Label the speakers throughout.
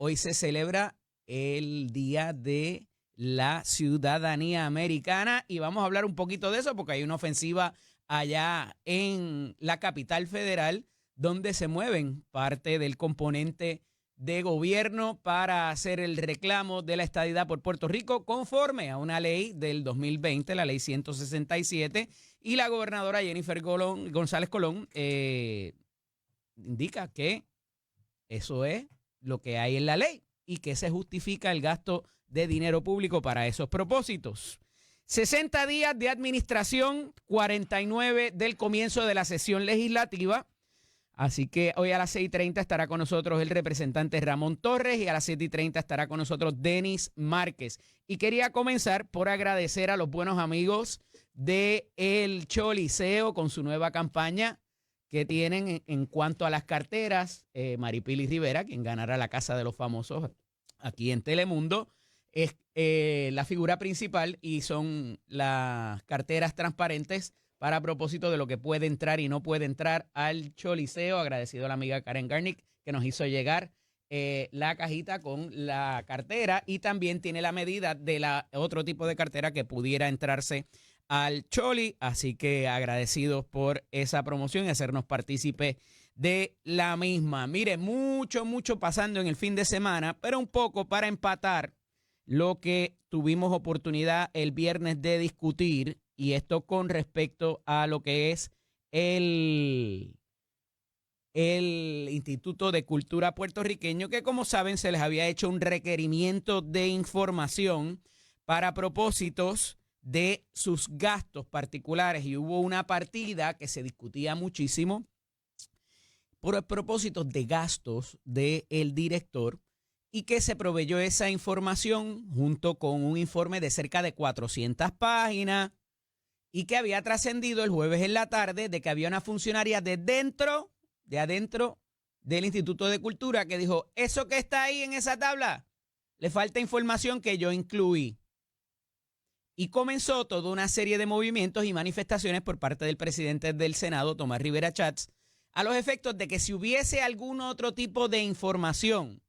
Speaker 1: hoy se celebra el Día de la Ciudadanía Americana y vamos a hablar un poquito de eso porque hay una ofensiva allá en la capital federal donde se mueven parte del componente de gobierno para hacer el reclamo de la estadidad por Puerto Rico conforme a una ley del 2020, la ley 167, y la gobernadora Jennifer González Colón indica que eso es lo que hay en la ley y que se justifica el gasto de dinero público para esos propósitos. 60 días de administración, 49 del comienzo de la sesión legislativa. Así que hoy a las 6:30 estará con nosotros el representante Ramón Torres y a las 7:30 estará con nosotros Denis Márquez. Y quería comenzar por agradecer a los buenos amigos de El Choliseo con su nueva campaña que tienen en cuanto a las carteras. Maripili Rivera, quien ganará la Casa de los Famosos aquí en Telemundo, es la figura principal y son las carteras transparentes para propósito de lo que puede entrar y no puede entrar al Choliseo. Agradecido a la amiga Karen Garnick que nos hizo llegar la cajita con la cartera y también tiene la medida de la otro tipo de cartera que pudiera entrarse al Choli. Así que agradecidos por esa promoción y hacernos partícipe de la misma. Mire, mucho pasando en el fin de semana, pero un poco para empatar lo que tuvimos oportunidad el viernes de discutir, y esto con respecto a lo que es el Instituto de Cultura puertorriqueño, que como saben se les había hecho un requerimiento de información para propósitos de sus gastos particulares y hubo una partida que se discutía muchísimo por propósitos de gastos del director y que se proveyó esa información junto con un informe de cerca de 400 páginas y que había trascendido el jueves en la tarde de que había una funcionaria de adentro del Instituto de Cultura que dijo, eso que está ahí en esa tabla, le falta información que yo incluí. Y comenzó toda una serie de movimientos y manifestaciones por parte del presidente del Senado, Tomás Rivera Chats, a los efectos de que si hubiese algún otro tipo de información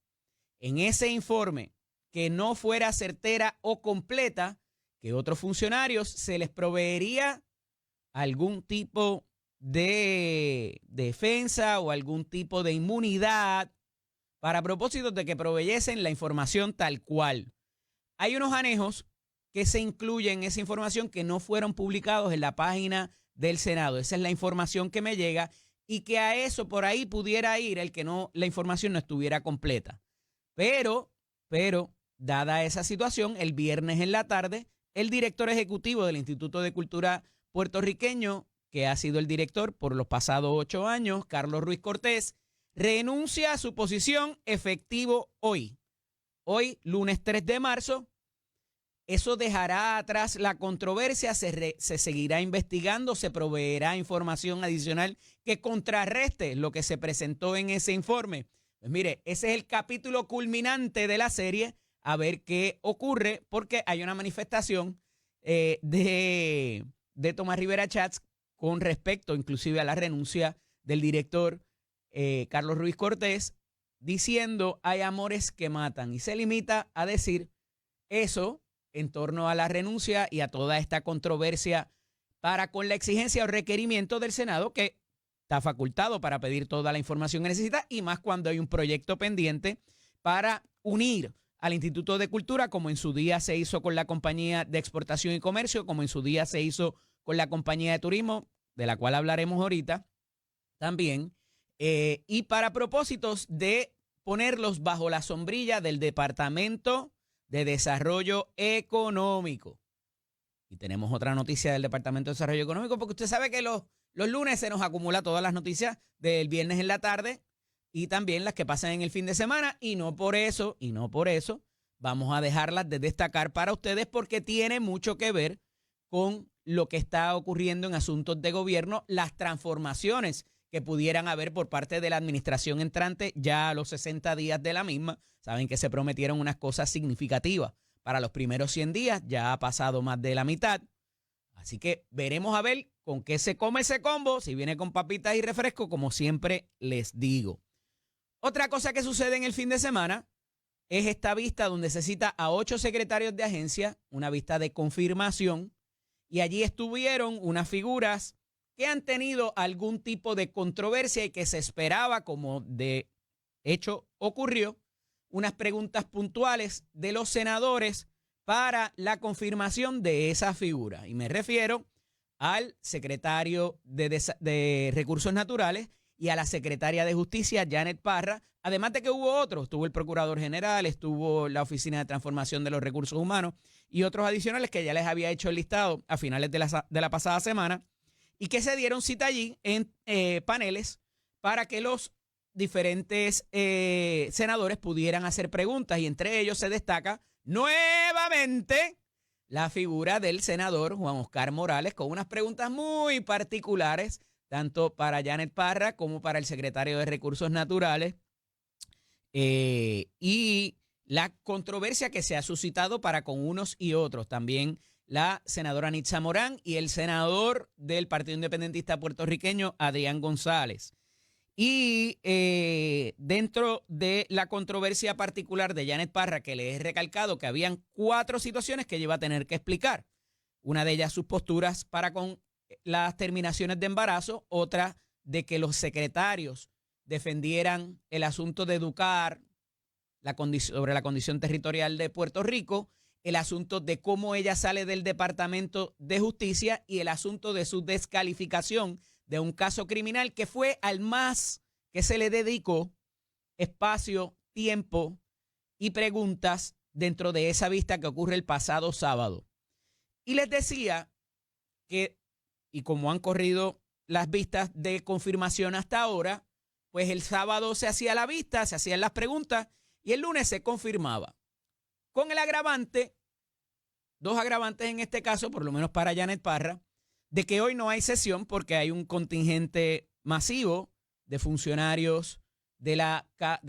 Speaker 1: en ese informe que no fuera certera o completa, que otros funcionarios se les proveería algún tipo de defensa o algún tipo de inmunidad para propósitos de que proveyesen la información tal cual. Hay unos anejos que se incluyen en esa información que no fueron publicados en la página del Senado. Esa es la información que me llega y que a eso por ahí pudiera ir el que no la información no estuviera completa. Pero, dada esa situación, el viernes en la tarde, el director ejecutivo del Instituto de Cultura puertorriqueño, que ha sido el director por los pasados 8 años, Carlos Ruiz Cortés, renuncia a su posición efectivo hoy. Hoy, lunes 3 de marzo, eso dejará atrás la controversia, se seguirá investigando, se proveerá información adicional que contrarreste lo que se presentó en ese informe. Pues mire, ese es el capítulo culminante de la serie, a ver qué ocurre, porque hay una manifestación de Tomás Rivera Chats con respecto inclusive a la renuncia del director Carlos Ruiz Cortés, diciendo hay amores que matan, y se limita a decir eso en torno a la renuncia y a toda esta controversia para con la exigencia o requerimiento del Senado que está facultado para pedir toda la información que necesita y más cuando hay un proyecto pendiente para unir al Instituto de Cultura, como en su día se hizo con la Compañía de Exportación y Comercio, como en su día se hizo con la Compañía de Turismo, de la cual hablaremos ahorita también, y para propósitos de ponerlos bajo la sombrilla del Departamento de Desarrollo Económico. Y tenemos otra noticia del Departamento de Desarrollo Económico, porque usted sabe que los lunes se nos acumula todas las noticias del viernes en la tarde y también las que pasan en el fin de semana, y no por eso vamos a dejarlas de destacar para ustedes porque tiene mucho que ver con lo que está ocurriendo en asuntos de gobierno, las transformaciones que pudieran haber por parte de la administración entrante ya a los 60 días de la misma. Saben que se prometieron unas cosas significativas para los primeros 100 días, ya ha pasado más de la mitad. Así que veremos a ver con qué se come ese combo, si viene con papitas y refresco, como siempre les digo. Otra cosa que sucede en el fin de semana, es esta vista donde se cita a 8 secretarios de agencia, una vista de confirmación, y allí estuvieron unas figuras que han tenido algún tipo de controversia y que se esperaba, como de hecho ocurrió, unas preguntas puntuales de los senadores para la confirmación de esa figura. Y me refiero al secretario de Recursos Naturales y a la secretaria de Justicia, Janet Parra, además de que hubo otros, estuvo el Procurador General, estuvo la Oficina de Transformación de los Recursos Humanos y otros adicionales que ya les había hecho el listado a finales de la pasada semana y que se dieron cita allí en paneles para que los diferentes senadores pudieran hacer preguntas, y entre ellos se destaca nuevamente la figura del senador Juan Oscar Morales con unas preguntas muy particulares, tanto para Janet Parra como para el secretario de Recursos Naturales, y la controversia que se ha suscitado para con unos y otros. También la senadora Nitza Morán y el senador del Partido Independentista puertorriqueño, Adrián González. Y dentro de la controversia particular de Janet Parra, que le he recalcado que habían 4 situaciones que ella iba a tener que explicar. Una de ellas sus posturas para con las terminaciones de embarazo, otra de que los secretarios defendieran el asunto de educar sobre la condición territorial de Puerto Rico, el asunto de cómo ella sale del Departamento de Justicia y el asunto de su descalificación de un caso criminal que fue al más que se le dedicó espacio, tiempo y preguntas dentro de esa vista que ocurre el pasado sábado. Y les decía que, y como han corrido las vistas de confirmación hasta ahora, pues el sábado se hacía la vista, se hacían las preguntas y el lunes se confirmaba. Con el agravante, 2 agravantes en este caso, por lo menos para Janet Parra, de que hoy no hay sesión porque hay un contingente masivo de funcionarios de la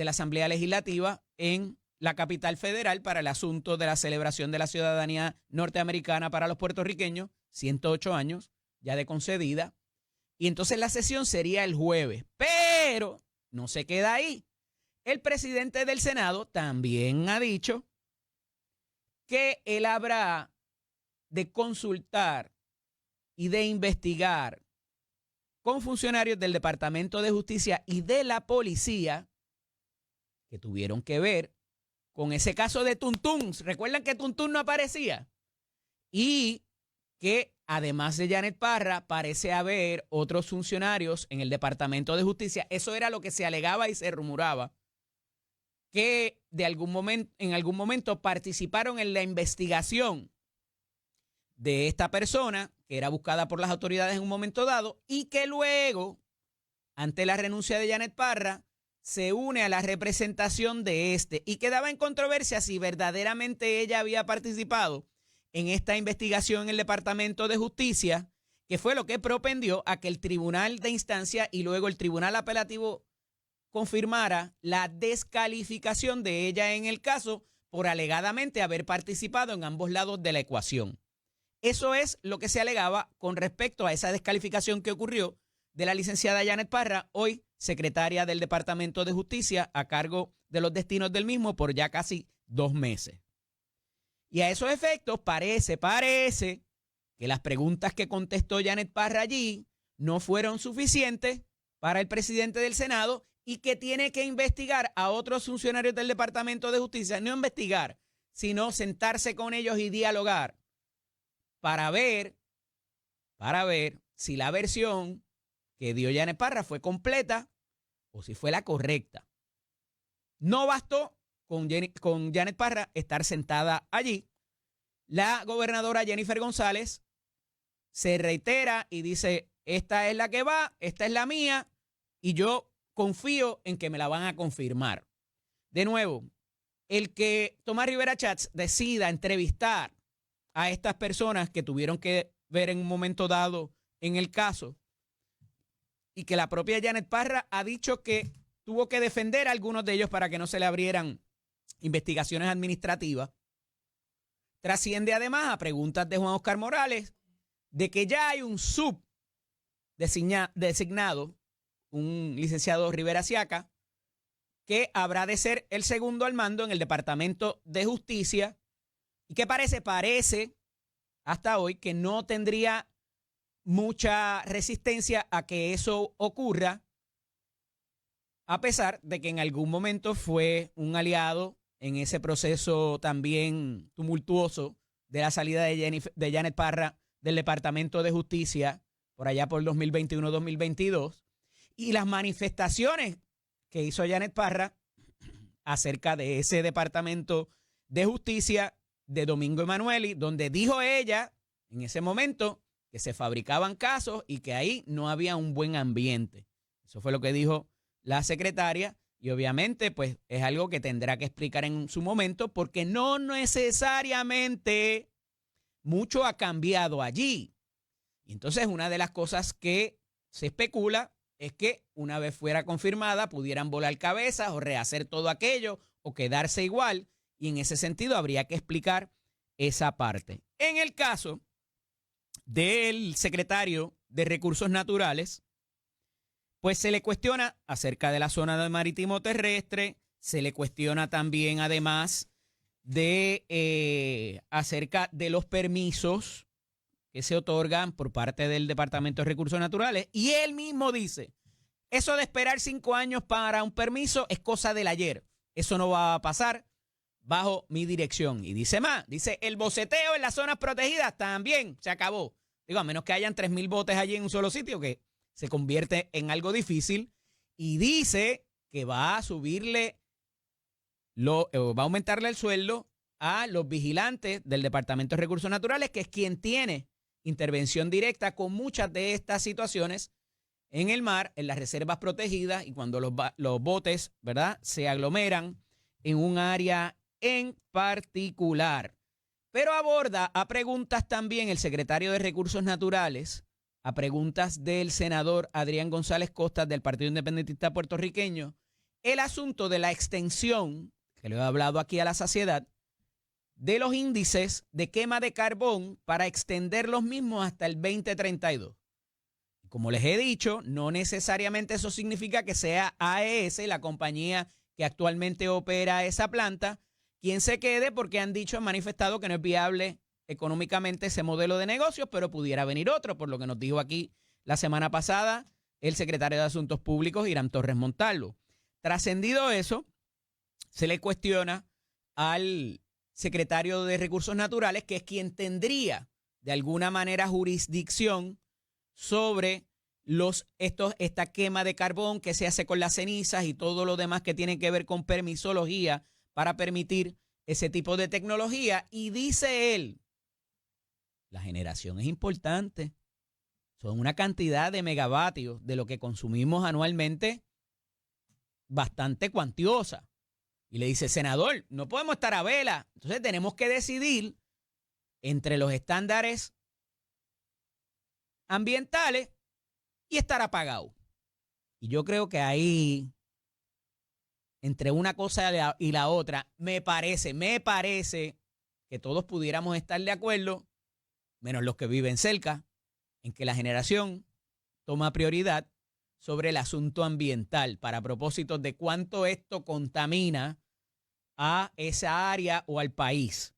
Speaker 1: Asamblea Legislativa en la capital federal para el asunto de la celebración de la ciudadanía norteamericana para los puertorriqueños, 108 años ya de concedida, y entonces la sesión sería el jueves, pero no se queda ahí. El presidente del Senado también ha dicho que él habrá de consultar y de investigar con funcionarios del Departamento de Justicia y de la policía que tuvieron que ver con ese caso de Tuntún. ¿Recuerdan que Tuntún no aparecía? Y que además de Janet Parra parece haber otros funcionarios en el Departamento de Justicia. Eso era lo que se alegaba y se rumoraba, que en algún momento participaron en la investigación de esta persona que era buscada por las autoridades en un momento dado y que luego, ante la renuncia de Janet Parra, se une a la representación de y quedaba en controversia si verdaderamente ella había participado en esta investigación en el Departamento de Justicia, que fue lo que propendió a que el Tribunal de Instancia y luego el Tribunal Apelativo confirmara la descalificación de ella en el caso por alegadamente haber participado en ambos lados de la ecuación. Eso es lo que se alegaba con respecto a esa descalificación que ocurrió de la licenciada Janet Parra, hoy secretaria del Departamento de Justicia, a cargo de los destinos del mismo por ya casi 2 meses. Y a esos efectos parece que las preguntas que contestó Janet Parra allí no fueron suficientes para el presidente del Senado y que tiene que investigar a otros funcionarios del Departamento de Justicia, no investigar, sino sentarse con ellos y dialogar para ver si la versión que dio Janet Parra fue completa o si fue la correcta. No bastó con Janet Parra estar sentada allí. La gobernadora Jennifer González se reitera y dice, esta es la que va, esta es la mía, y yo confío en que me la van a confirmar. De nuevo, el que Tomás Rivera Schatz decida entrevistar a estas personas que tuvieron que ver en un momento dado en el caso y que la propia Janet Parra ha dicho que tuvo que defender a algunos de ellos para que no se le abrieran investigaciones administrativas, trasciende además a preguntas de Juan Oscar Morales de que ya hay un designado, un licenciado Rivera Siaca, que habrá de ser el segundo al mando en el Departamento de Justicia y que parece hasta hoy que no tendría mucha resistencia a que eso ocurra, a pesar de que en algún momento fue un aliado en ese proceso también tumultuoso de la salida de Janet Parra del Departamento de Justicia por allá por 2021-2022, y las manifestaciones que hizo Janet Parra acerca de ese Departamento de Justicia de Domingo Emanueli, donde dijo ella en ese momento que se fabricaban casos y que ahí no había un buen ambiente. Eso fue lo que dijo la secretaria y obviamente pues es algo que tendrá que explicar en su momento porque no necesariamente mucho ha cambiado allí. Y entonces una de las cosas que se especula es que una vez fuera confirmada pudieran volar cabezas o rehacer todo aquello o quedarse igual, y en ese sentido habría que explicar esa parte. En el caso del secretario de Recursos Naturales, pues se le cuestiona acerca de la zona de marítimo terrestre, se le cuestiona también además de acerca de los permisos que se otorgan por parte del Departamento de Recursos Naturales, y él mismo dice, eso de esperar 5 años para un permiso es cosa del ayer, eso no va a pasar bajo mi dirección. Y dice más, dice, el boceteo en las zonas protegidas también se acabó. Digo, a menos que hayan 3,000 botes allí en un solo sitio, que se convierte en algo difícil. Y dice que va a subirle, va a aumentarle el sueldo a los vigilantes del Departamento de Recursos Naturales, que es quien tiene intervención directa con muchas de estas situaciones en el mar, en las reservas protegidas y cuando los botes, ¿verdad?, se aglomeran en un área en particular. Pero aborda a preguntas también el secretario de Recursos Naturales, a preguntas del senador Adrián González Costas del Partido Independentista Puertorriqueño, el asunto de la extensión, que le he hablado aquí a la saciedad, de los índices de quema de carbón para extender los mismos hasta el 2032. Como les he dicho, no necesariamente eso significa que sea AES, la compañía que actualmente opera esa planta, quien se quede, porque han manifestado que no es viable económicamente ese modelo de negocios, pero pudiera venir otro, por lo que nos dijo aquí la semana pasada el secretario de Asuntos Públicos, Irán Torres Montalvo. Trascendido eso, se le cuestiona al secretario de Recursos Naturales, que es quien tendría de alguna manera jurisdicción sobre esta quema de carbón que se hace con las cenizas y todo lo demás que tiene que ver con permisología para permitir ese tipo de tecnología. Y dice él, la generación es importante. Son una cantidad de megavatios de lo que consumimos anualmente bastante cuantiosa. Y le dice, senador, no podemos estar a vela. Entonces tenemos que decidir entre los estándares ambientales y estar apagado. Y yo creo que ahí, entre una cosa y la otra, me parece que todos pudiéramos estar de acuerdo, menos los que viven cerca, en que la generación toma prioridad sobre el asunto ambiental para propósitos de cuánto esto contamina a esa área o al país.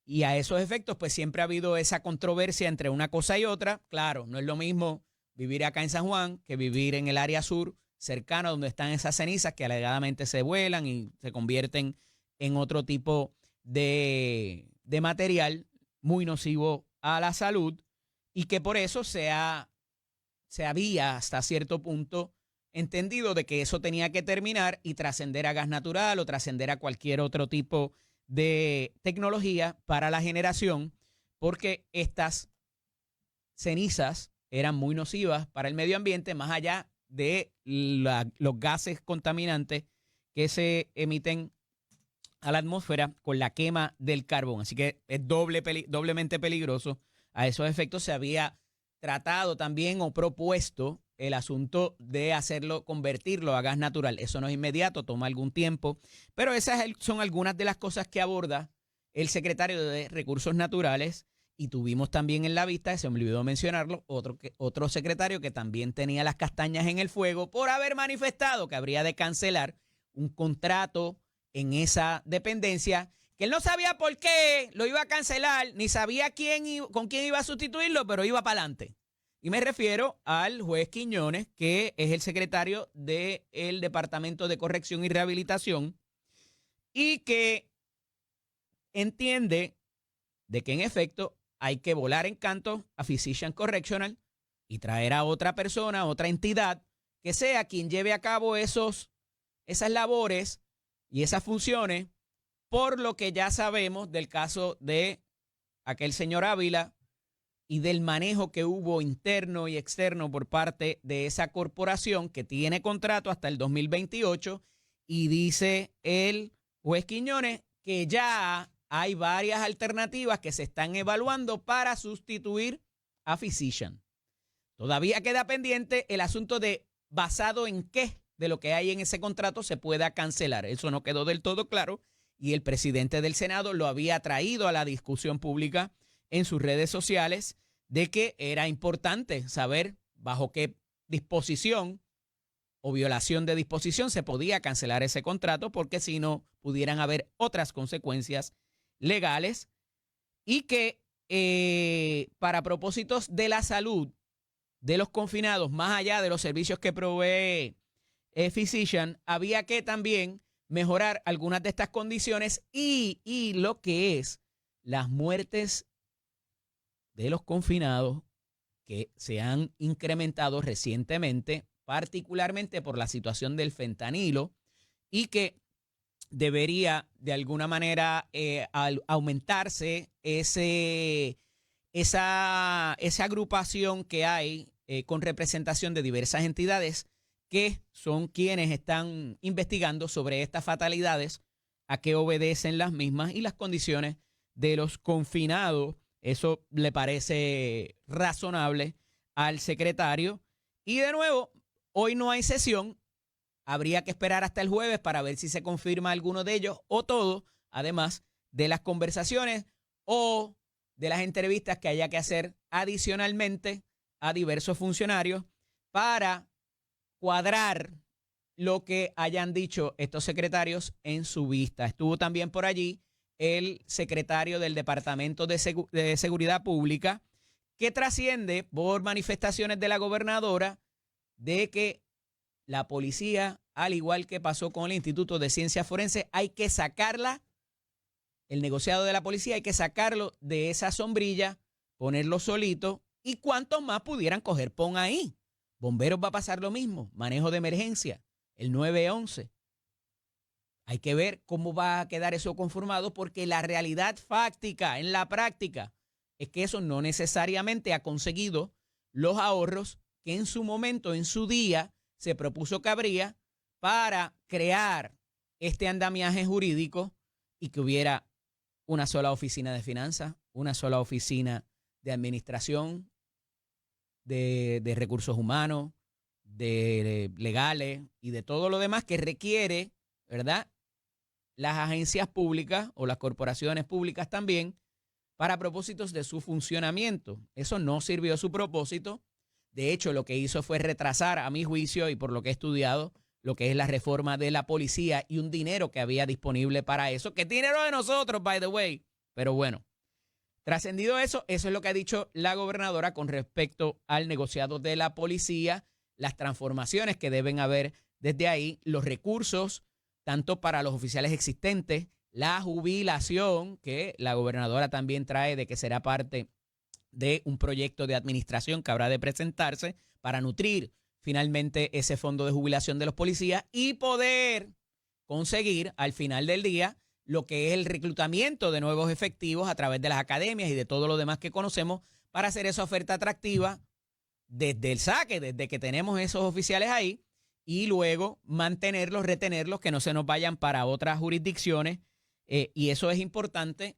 Speaker 1: Y a esos efectos, pues siempre ha habido esa controversia entre una cosa y otra. Claro, no es lo mismo vivir acá en San Juan que vivir en el área sur, cercano donde están esas cenizas que alegadamente se vuelan y se convierten en otro tipo de material muy nocivo a la salud, y que por eso se había hasta cierto punto entendido de que eso tenía que terminar y trascender a gas natural o trascender a cualquier otro tipo de tecnología para la generación, porque estas cenizas eran muy nocivas para el medio ambiente, más allá de los gases contaminantes que se emiten a la atmósfera con la quema del carbón. Así que es doblemente peligroso. A esos efectos se había tratado también o propuesto el asunto de convertirlo a gas natural. Eso no es inmediato, toma algún tiempo, pero esas son algunas de las cosas que aborda el secretario de Recursos Naturales. Y tuvimos también en la vista, se me olvidó mencionarlo, otro secretario que también tenía las castañas en el fuego por haber manifestado que habría de cancelar un contrato en esa dependencia, que él no sabía por qué lo iba a cancelar, ni sabía con quién iba a sustituirlo, pero iba para adelante. Y me refiero al juez Quiñones, que es el secretario del Departamento de Corrección y Rehabilitación, y que entiende de que en efecto hay que volar en canto a Physician Correctional y traer a otra persona, otra entidad, que sea quien lleve a cabo esas labores y esas funciones, por lo que ya sabemos del caso de aquel señor Ávila y del manejo que hubo interno y externo por parte de esa corporación que tiene contrato hasta el 2028, y dice el juez Quiñones que ya hay varias alternativas que se están evaluando para sustituir a Physician. Todavía queda pendiente el asunto de basado en qué de lo que hay en ese contrato se pueda cancelar. Eso no quedó del todo claro y el presidente del Senado lo había traído a la discusión pública en sus redes sociales, de que era importante saber bajo qué disposición o violación de disposición se podía cancelar ese contrato, porque si no pudieran haber otras consecuencias legales, y que para propósitos de la salud de los confinados, más allá de los servicios que provee Physician, había que también mejorar algunas de estas condiciones y lo que es las muertes de los confinados que se han incrementado recientemente, particularmente por la situación del fentanilo, y que debería de alguna manera aumentarse esa agrupación que hay con representación de diversas entidades que son quienes están investigando sobre estas fatalidades, a qué obedecen las mismas y las condiciones de los confinados. Eso le parece razonable al secretario. Y de nuevo, hoy no hay sesión. Habría que esperar hasta el jueves para ver si se confirma alguno de ellos o todo, además de las conversaciones o de las entrevistas que haya que hacer adicionalmente a diversos funcionarios para cuadrar lo que hayan dicho estos secretarios en su vista. Estuvo también por allí el secretario del Departamento de Seguridad Pública, que trasciende por manifestaciones de la gobernadora de que la policía, al igual que pasó con el Instituto de Ciencias Forenses, hay que sacarla, el negociado de la policía, hay que sacarlo de esa sombrilla, ponerlo solito, y cuantos más pudieran coger, pon ahí. Bomberos va a pasar lo mismo, manejo de emergencia, el 911. Hay que ver cómo va a quedar eso conformado, porque la realidad fáctica, en la práctica, es que eso no necesariamente ha conseguido los ahorros que en su momento, en su día, se propuso que habría para crear este andamiaje jurídico y que hubiera una sola oficina de finanzas, una sola oficina de administración, de recursos humanos, de legales y de todo lo demás que requiere, ¿verdad?, las agencias públicas o las corporaciones públicas también, para propósitos de su funcionamiento. Eso no sirvió a su propósito. De hecho, lo que hizo fue retrasar, a mi juicio, y por lo que he estudiado, lo que es la reforma de la policía y un dinero que había disponible para eso, que es dinero de nosotros, by the way. Pero bueno, trascendido eso, eso es lo que ha dicho la gobernadora con respecto al negociado de la policía, las transformaciones que deben haber desde ahí, los recursos, tanto para los oficiales existentes, la jubilación, que la gobernadora también trae de que será parte de un proyecto de administración que habrá de presentarse para nutrir finalmente ese fondo de jubilación de los policías y poder conseguir al final del día lo que es el reclutamiento de nuevos efectivos a través de las academias y de todo lo demás que conocemos, para hacer esa oferta atractiva desde el saque, desde que tenemos esos oficiales ahí, y luego mantenerlos, retenerlos, que no se nos vayan para otras jurisdicciones. Y eso es importante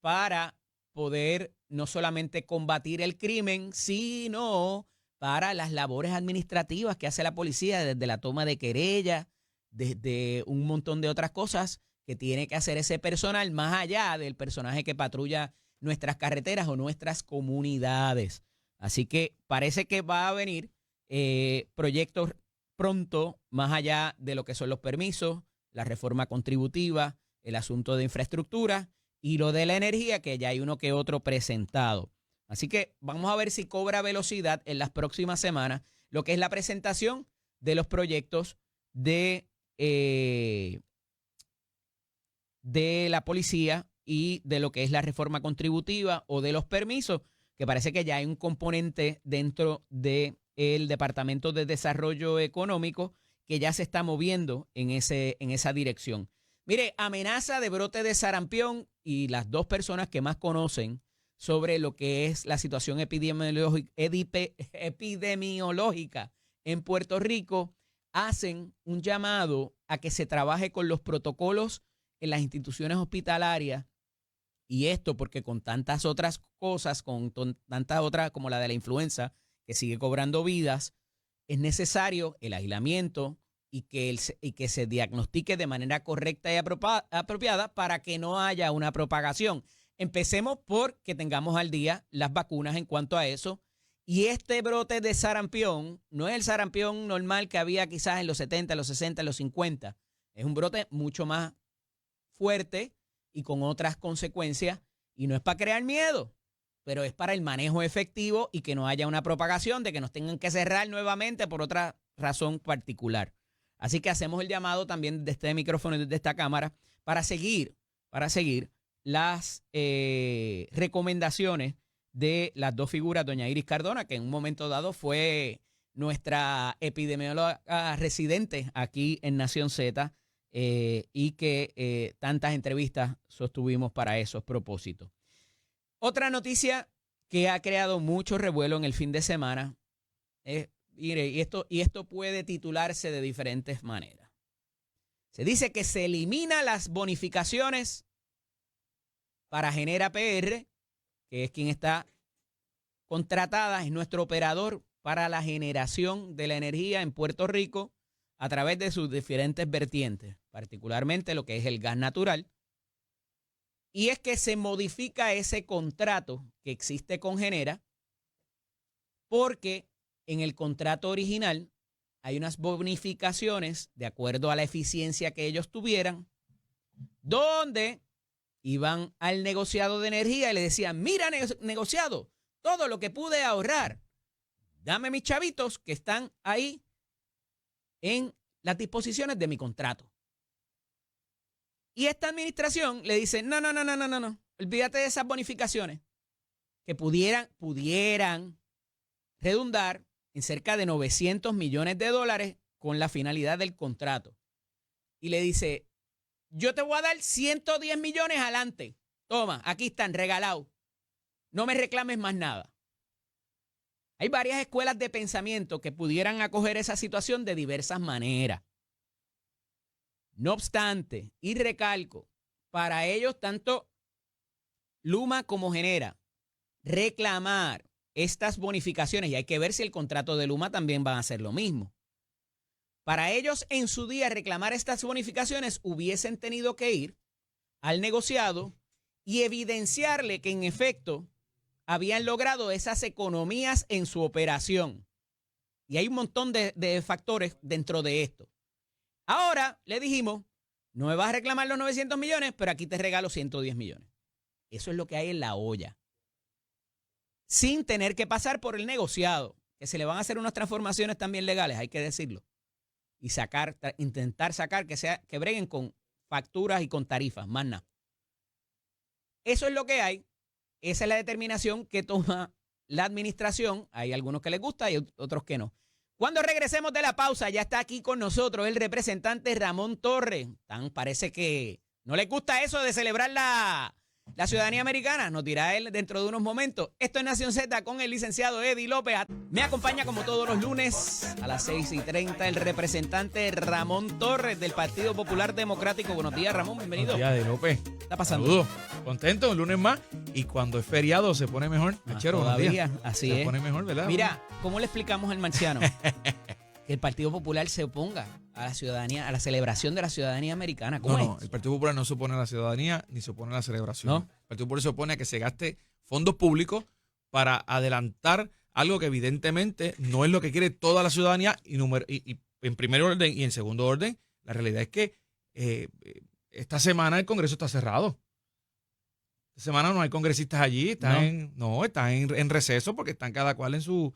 Speaker 1: para poder no solamente combatir el crimen, sino para las labores administrativas que hace la policía, desde la toma de querella, desde un montón de otras cosas que tiene que hacer ese personal, más allá del personaje que patrulla nuestras carreteras o nuestras comunidades. Así que parece que va a venir proyectos pronto, más allá de lo que son los permisos, la reforma contributiva, el asunto de infraestructura y lo de la energía, que ya hay uno que otro presentado. Así que vamos a ver si cobra velocidad en las próximas semanas lo que es la presentación de los proyectos de la policía y de lo que es la reforma contributiva o de los permisos, que parece que ya hay un componente dentro del Departamento de Desarrollo Económico que ya se está moviendo en esa dirección. Mire, amenaza de brote de sarampión y las dos personas que más conocen sobre lo que es la situación epidemiológica en Puerto Rico hacen un llamado a que se trabaje con los protocolos en las instituciones hospitalarias, y esto porque con tantas otras cosas, con tantas otras como la de la influenza, que sigue cobrando vidas, es necesario el aislamiento y que se diagnostique de manera correcta y apropiada para que no haya una propagación. Empecemos por que tengamos al día las vacunas en cuanto a eso. Y este brote de sarampión no es el sarampión normal que había quizás en los 70, los 60, los 50. Es un brote mucho más fuerte y con otras consecuencias. Y no es para crear miedo, pero es para el manejo efectivo y que no haya una propagación de que nos tengan que cerrar nuevamente por otra razón particular. Así que hacemos el llamado también desde este micrófono y desde esta cámara para seguir las recomendaciones de las dos figuras, doña Iris Cardona, que en un momento dado fue nuestra epidemióloga residente aquí en Nación Z, y que tantas entrevistas sostuvimos para esos propósitos. Otra noticia que ha creado mucho revuelo en el fin de semana, mire, y esto puede titularse de diferentes maneras. Se dice que se eliminan las bonificaciones para Genera PR, que es quien está contratada, es nuestro operador para la generación de la energía en Puerto Rico a través de sus diferentes vertientes, particularmente lo que es el gas natural. Y es que se modifica ese contrato que existe con Genera porque en el contrato original hay unas bonificaciones de acuerdo a la eficiencia que ellos tuvieran, donde iban al negociado de energía y le decían, mira, negociado, todo lo que pude ahorrar, dame mis chavitos que están ahí en las disposiciones de mi contrato. Y esta administración le dice, no, olvídate de esas bonificaciones que pudieran redundar en cerca de $900 millones con la finalidad del contrato. Y le dice, yo te voy a dar 110 millones adelante. Toma, aquí están, regalados. No me reclames más nada. Hay varias escuelas de pensamiento que pudieran acoger esa situación de diversas maneras. No obstante, y recalco, para ellos tanto Luma como Genera reclamar estas bonificaciones, y hay que ver si el contrato de Luma también va a hacer lo mismo. Para ellos en su día reclamar estas bonificaciones hubiesen tenido que ir al negociado y evidenciarle que en efecto habían logrado esas economías en su operación. Y hay un montón de factores dentro de esto. Ahora le dijimos, no me vas a reclamar los 900 millones, pero aquí te regalo 110 millones. Eso es lo que hay en la olla. Sin tener que pasar por el negociado, que se le van a hacer unas transformaciones también legales, hay que decirlo. Y intentar sacar que breguen con facturas y con tarifas, más nada. Eso es lo que hay. Esa es la determinación que toma la administración. Hay algunos que les gusta y otros que no. Cuando regresemos de la pausa, ya está aquí con nosotros el representante Ramón Torres. Parece que no les gusta eso de celebrar la ciudadanía americana. Nos dirá él dentro de unos momentos. Esto es Nación Z con el licenciado Eddie López. Me acompaña como todos los lunes a las 6:30 el representante Ramón Torres del Partido Popular Democrático. Buenos días, Ramón. Bienvenido.
Speaker 2: Buenos días, Eddie López.
Speaker 1: ¿Qué está pasando?
Speaker 2: Saludos. Contento, un lunes más. Y cuando es feriado se pone mejor. Machero,
Speaker 1: todavía, así es.
Speaker 2: Se pone mejor, ¿verdad?
Speaker 1: Mira, ¿cómo le explicamos al marciano que el Partido Popular se oponga a la ciudadanía, a la celebración de la ciudadanía americana? ¿Cómo es?
Speaker 2: No, el Partido Popular no se opone a la ciudadanía ni se opone a la celebración.
Speaker 1: ¿No?
Speaker 2: El Partido Popular se opone a que se gaste fondos públicos para adelantar algo que evidentemente no es lo que quiere toda la ciudadanía y en primer orden y en segundo orden, la realidad es que esta semana el Congreso está cerrado. Esta semana no hay congresistas allí, están en receso porque están cada cual en su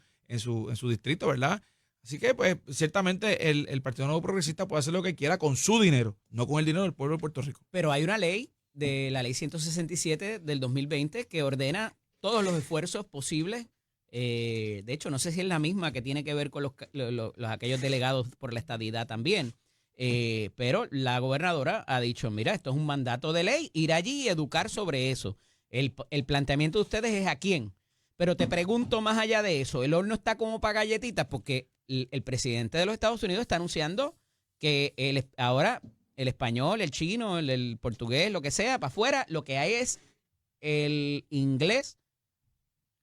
Speaker 2: distrito, ¿verdad? Así que, pues, ciertamente el Partido Nuevo Progresista puede hacer lo que quiera con su dinero, no con el dinero del pueblo de Puerto Rico.
Speaker 1: Pero hay una ley, de la ley 167 del 2020, que ordena todos los esfuerzos posibles. De hecho, no sé si es la misma que tiene que ver con aquellos delegados por la estadidad también. Pero la gobernadora ha dicho, mira, esto es un mandato de ley, ir allí y educar sobre eso. El planteamiento de ustedes es a quién. Pero te pregunto más allá de eso, el horno está como para galletitas porque el presidente de los Estados Unidos está anunciando que ahora el español, el chino, el portugués, lo que sea, para afuera, lo que hay es el inglés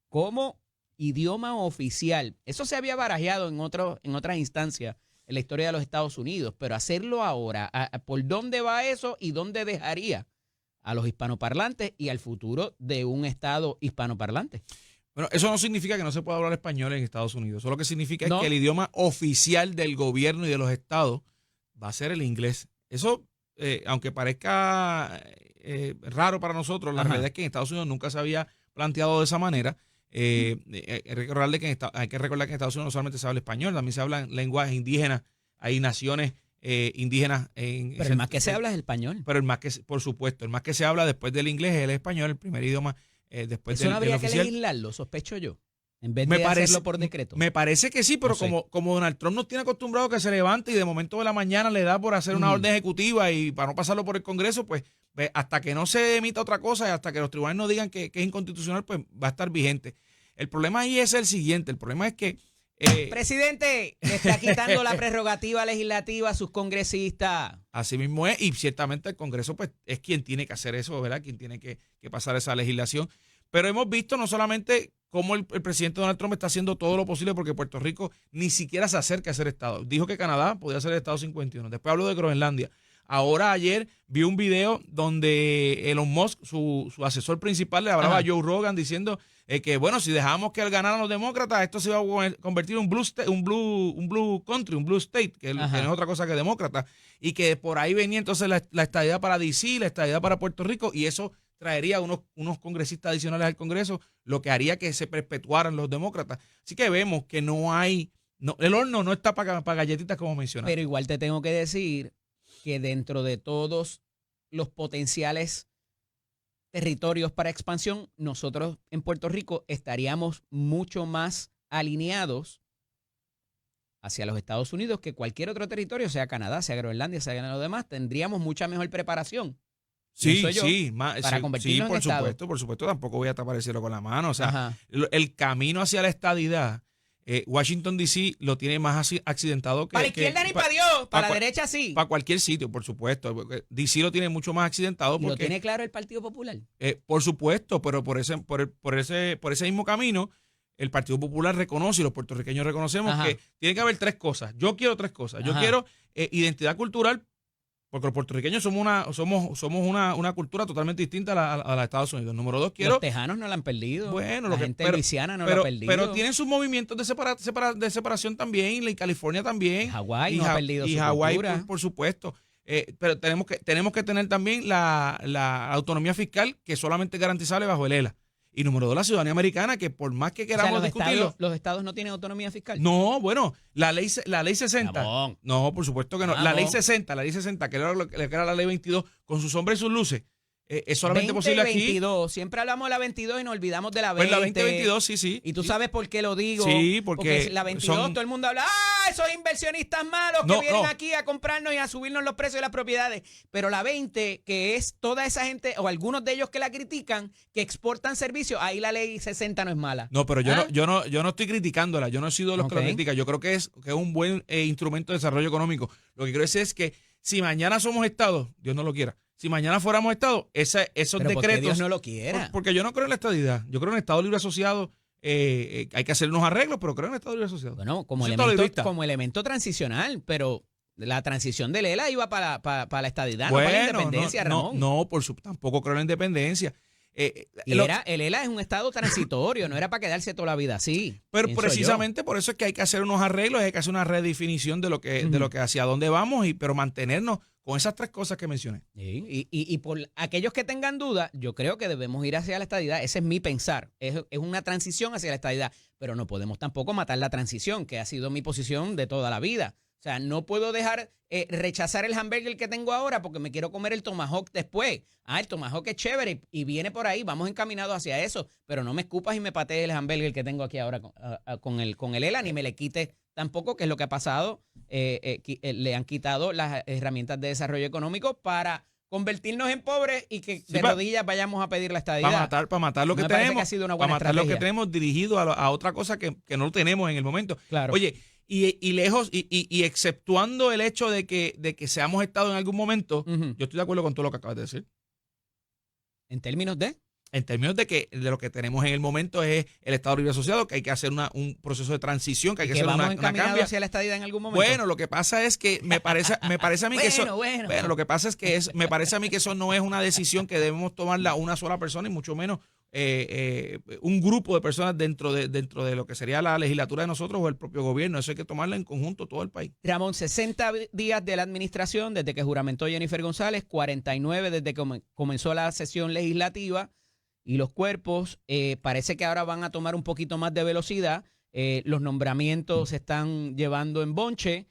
Speaker 1: como idioma oficial. Eso se había barajeado en otras instancias en la historia de los Estados Unidos, pero hacerlo ahora, ¿por dónde va eso y dónde dejaría a los hispanoparlantes y al futuro de un estado hispanoparlante?
Speaker 2: Bueno, eso no significa que no se pueda hablar español en Estados Unidos. Eso lo que significa es que el idioma oficial del gobierno y de los estados va a ser el inglés. Eso, aunque parezca raro para nosotros, la realidad es que en Estados Unidos nunca se había planteado de esa manera. Hay que recordar que en Estados Unidos no solamente se habla español, también se hablan lenguajes indígenas. Hay naciones indígenas.
Speaker 1: Pero el más que se habla es el español.
Speaker 2: Pero el más que, por supuesto, el más que se habla después del inglés es el español, el primer idioma. Después
Speaker 1: eso no habría que
Speaker 2: oficial.
Speaker 1: legislarlo, sospecho yo, en vez de hacerlo por decreto.
Speaker 2: Me parece que sí, pero no como Donald Trump nos tiene acostumbrado que se levante y de momento de la mañana le da por hacer una orden ejecutiva y para no pasarlo por el Congreso, pues hasta que no se emita otra cosa y hasta que los tribunales no digan que es inconstitucional, pues va a estar vigente. El problema ahí es el siguiente, el problema es que...
Speaker 1: Presidente, le está quitando la prerrogativa legislativa a sus congresistas.
Speaker 2: Así mismo es, y ciertamente el Congreso pues es quien tiene que hacer eso, ¿verdad? Quien tiene que pasar esa legislación. Pero hemos visto no solamente cómo el presidente Donald Trump está haciendo todo lo posible porque Puerto Rico ni siquiera se acerca a ser Estado. Dijo que Canadá podía ser el Estado 51. Después habló de Groenlandia. Ahora ayer vi un video donde Elon Musk, su asesor principal, le hablaba a Joe Rogan diciendo que bueno, si dejamos que ganaran los demócratas, esto se iba a convertir en un blue country, un blue state, que no es otra cosa que demócrata, y que por ahí venía entonces la estadidad para D.C., la estadidad para Puerto Rico, y eso traería unos congresistas adicionales al Congreso, lo que haría que se perpetuaran los demócratas. Así que vemos que el horno no está para galletitas como mencionaste.
Speaker 1: Pero igual te tengo que decir que dentro de todos los potenciales territorios para expansión, nosotros en Puerto Rico estaríamos mucho más alineados hacia los Estados Unidos que cualquier otro territorio, sea Canadá, sea Groenlandia, sea lo demás, tendríamos mucha mejor preparación.
Speaker 2: Sí,
Speaker 1: para convertirnos en Estado.
Speaker 2: Por supuesto, tampoco voy a tapar el cielo con la mano. O sea, el camino hacia la estadidad, Washington, D.C. lo tiene más accidentado que...
Speaker 1: Para la izquierda ni para Dios, para la derecha sí.
Speaker 2: Para cualquier sitio, por supuesto. D.C. lo tiene mucho más accidentado.
Speaker 1: ¿Y lo tiene claro el Partido Popular?
Speaker 2: Por supuesto, pero por ese mismo camino, el Partido Popular reconoce y los puertorriqueños reconocemos que tiene que haber tres cosas. Yo quiero tres cosas. Yo quiero identidad cultural, porque los puertorriqueños somos una cultura totalmente distinta a la de Estados Unidos. Número dos,
Speaker 1: los tejanos no la han perdido.
Speaker 2: Bueno,
Speaker 1: la gente de Luisiana no la ha perdido.
Speaker 2: Pero tienen sus movimientos de separación también, y California también.
Speaker 1: Hawái no ha perdido su
Speaker 2: Hawái,
Speaker 1: cultura.
Speaker 2: por supuesto. Pero tenemos que tener también la autonomía fiscal que solamente es garantizable bajo el ELA. Y número dos, la ciudadanía americana, que por más que queramos discutirlo...
Speaker 1: ¿Los estados no tienen autonomía fiscal?
Speaker 2: No, bueno, la ley 60. Ramón. No, por supuesto que no. La ley 60, que era la ley 22, con sus sombras y sus luces, es solamente
Speaker 1: 20,
Speaker 2: posible
Speaker 1: 22. Siempre hablamos de la 22 y nos olvidamos de la 20.
Speaker 2: Pues la 2022, sí.
Speaker 1: Y tú sabes por qué lo digo.
Speaker 2: Sí, porque
Speaker 1: la 22 todo el mundo habla, esos inversionistas malos que vienen aquí a comprarnos y a subirnos los precios de las propiedades. Pero la 20, que es toda esa gente, o algunos de ellos que la critican, que exportan servicios, ahí la ley 60 no es mala.
Speaker 2: No, pero yo no estoy criticándola, yo no he sido de los que la critican. Yo creo que es un buen instrumento de desarrollo económico. Lo que quiero decir es que si mañana somos Estado, Dios no lo quiera, si mañana fuéramos Estado, esos
Speaker 1: ¿pero
Speaker 2: decretos...
Speaker 1: ¿por qué Dios no lo quiera?
Speaker 2: Porque yo no creo en la estadidad. Yo creo en el Estado Libre Asociado. Hay que hacer unos arreglos, pero creo en el Estado Libre Asociado.
Speaker 1: Bueno, como elemento transicional, pero la transición de Lela iba para la estadidad,
Speaker 2: bueno,
Speaker 1: no para la independencia, Ramón.
Speaker 2: No, tampoco creo en la independencia.
Speaker 1: Y el ELA es un estado transitorio, no era para quedarse toda la vida así.
Speaker 2: Pero precisamente por eso es que hay que hacer unos arreglos, hay que hacer una redefinición de lo que hacia dónde vamos, pero mantenernos con esas tres cosas que mencioné.
Speaker 1: Sí, y por aquellos que tengan dudas, yo creo que debemos ir hacia la estadidad. Ese es mi pensar. Es una transición hacia la estadidad. Pero no podemos tampoco matar la transición, que ha sido mi posición de toda la vida. O sea, no puedo rechazar el hamburger que tengo ahora porque me quiero comer el tomahawk después. El tomahawk es chévere y viene por ahí, vamos encaminados hacia eso. Pero no me escupas y me patees el hamburger que tengo aquí ahora con el ELA, ni me le quites tampoco, que es lo que ha pasado. Le han quitado las herramientas de desarrollo económico para convertirnos en pobres y que de rodillas vayamos a pedir la estadidad.
Speaker 2: Para matar lo que tenemos, para matar lo que tenemos dirigido a otra cosa que no tenemos en el momento.
Speaker 1: Claro.
Speaker 2: Oye, y lejos, y exceptuando el hecho de que seamos estado en algún momento, yo estoy de acuerdo con todo lo que acabas de decir.
Speaker 1: ¿En términos de?
Speaker 2: En términos de lo que tenemos en el momento es el Estado Libre Asociado, que hay que hacer un proceso de transición, que hay que hacer una cambio
Speaker 1: hacia la estadidad en algún momento.
Speaker 2: Bueno, lo que pasa es que me parece a mí que eso, lo que pasa es que me parece a mí que eso no es una decisión que debemos tomarla una sola persona y mucho menos un grupo de personas dentro de lo que sería la legislatura de nosotros o el propio gobierno. Eso hay que tomarlo en conjunto todo el país.
Speaker 1: Ramón, 60 días de la administración desde que juramentó Jennifer González, 49 desde que comenzó la sesión legislativa. Y los cuerpos parece que ahora van a tomar un poquito más de velocidad. Los nombramientos se están llevando en bonche.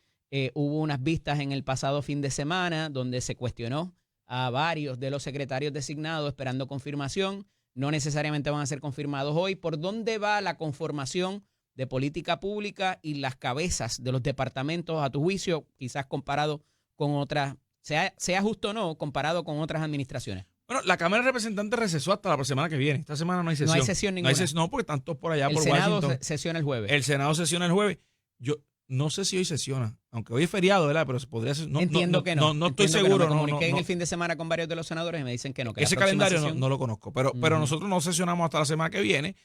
Speaker 1: Hubo unas vistas en el pasado fin de semana donde se cuestionó a varios de los secretarios designados esperando confirmación. No necesariamente van a ser confirmados hoy. ¿Por dónde va la conformación de política pública y las cabezas de los departamentos, a tu juicio, quizás comparado con otras, sea justo o no, comparado con otras administraciones?
Speaker 2: Bueno, la Cámara de Representantes recesó hasta la semana que viene. Esta semana no hay sesión.
Speaker 1: No hay sesión ninguna.
Speaker 2: No, porque están todos por allá, por
Speaker 1: Washington.
Speaker 2: El
Speaker 1: Senado sesiona el jueves.
Speaker 2: El Senado sesiona el jueves. Yo no sé si hoy sesiona, aunque hoy es feriado, ¿verdad? Pero se podría ser.
Speaker 1: Entiendo que no.
Speaker 2: No estoy seguro.
Speaker 1: Me comuniqué en el fin de semana con varios de los senadores y me dicen que no. Que
Speaker 2: ese calendario no lo conozco, pero nosotros no sesionamos hasta la semana que viene.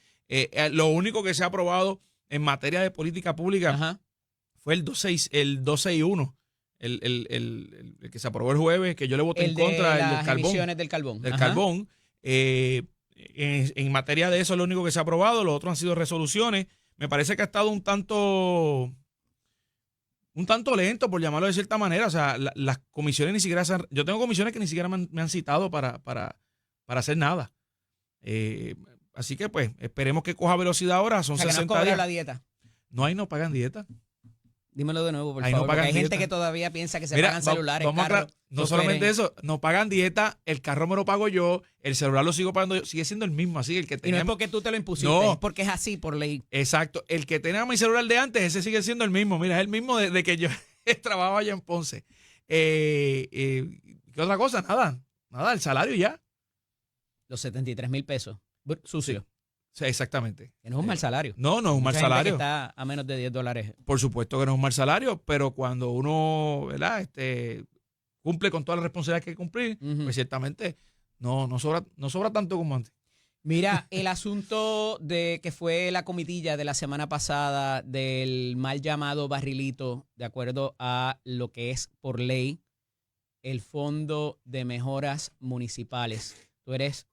Speaker 2: Lo único que se ha aprobado en materia de política pública fue el 261. El que se aprobó el jueves, que yo le voté en contra, el del carbón.
Speaker 1: Emisiones del carbón.
Speaker 2: Del carbón. En materia de eso es lo único que se ha aprobado, los otros han sido resoluciones. Me parece que ha estado un tanto lento, por llamarlo de cierta manera. O sea, las comisiones ni siquiera yo tengo comisiones que ni siquiera me han citado para hacer nada. Así que pues esperemos que coja velocidad ahora. Son 60 días.
Speaker 1: La dieta.
Speaker 2: No pagan dieta.
Speaker 1: Dímelo de nuevo, por
Speaker 2: ahí
Speaker 1: favor.
Speaker 2: No
Speaker 1: hay
Speaker 2: dieta.
Speaker 1: gente que todavía piensa que se pagan celulares, carros.
Speaker 2: No solamente eso, no pagan dieta, el carro me lo pago yo, el celular lo sigo pagando yo, sigue siendo el mismo, así el que tenía.
Speaker 1: Y no es porque tú te lo impusiste, es porque es así por ley.
Speaker 2: Exacto, el que tenía mi celular de antes, ese sigue siendo el mismo. Mira, es el mismo de que yo trabajaba allá en Ponce. ¿Qué otra cosa? Nada, el salario ya.
Speaker 1: Los 73,000 pesos, sucio.
Speaker 2: Sí, exactamente.
Speaker 1: Que no es un mal salario.
Speaker 2: No es un mal salario.
Speaker 1: Que está a menos de $10.
Speaker 2: Por supuesto que no es un mal salario, pero cuando uno, ¿verdad? Cumple con todas las responsabilidades que hay que cumplir, pues ciertamente no sobra tanto como antes.
Speaker 1: Mira, el asunto de que fue la comitilla de la semana pasada del mal llamado barrilito, de acuerdo a lo que es por ley el Fondo de Mejoras Municipales. Tú eres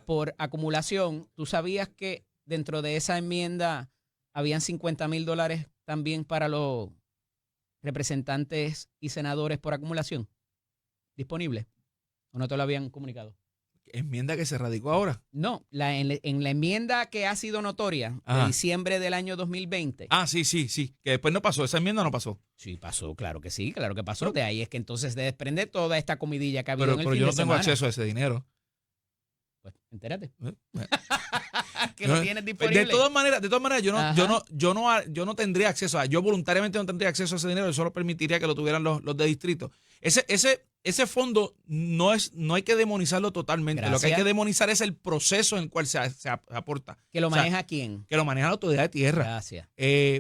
Speaker 1: por acumulación. ¿Tú sabías que dentro de esa enmienda habían $50,000 también para los representantes y senadores por acumulación disponibles? ¿O no te lo habían comunicado?
Speaker 2: ¿Enmienda que se radicó ahora?
Speaker 1: No, en la enmienda que ha sido notoria de diciembre del año 2020.
Speaker 2: Sí, que después no pasó, esa enmienda no pasó.
Speaker 1: Sí, pasó, claro que sí, claro que pasó. Pero, de ahí es que entonces se desprende toda esta comidilla que ha habido en el fin de semana.
Speaker 2: Pero yo no tengo acceso a ese dinero.
Speaker 1: Pues entérate. Que lo tienes disponible.
Speaker 2: De todas maneras, yo no tendría acceso yo voluntariamente no tendría acceso a ese dinero, yo solo permitiría que lo tuvieran los de distrito. Ese fondo no hay que demonizarlo totalmente.
Speaker 1: Gracias.
Speaker 2: Lo que hay que demonizar es el proceso en el cual se aporta.
Speaker 1: ¿Que lo maneja quién?
Speaker 2: Que lo maneja la autoridad de tierra.
Speaker 1: Gracias.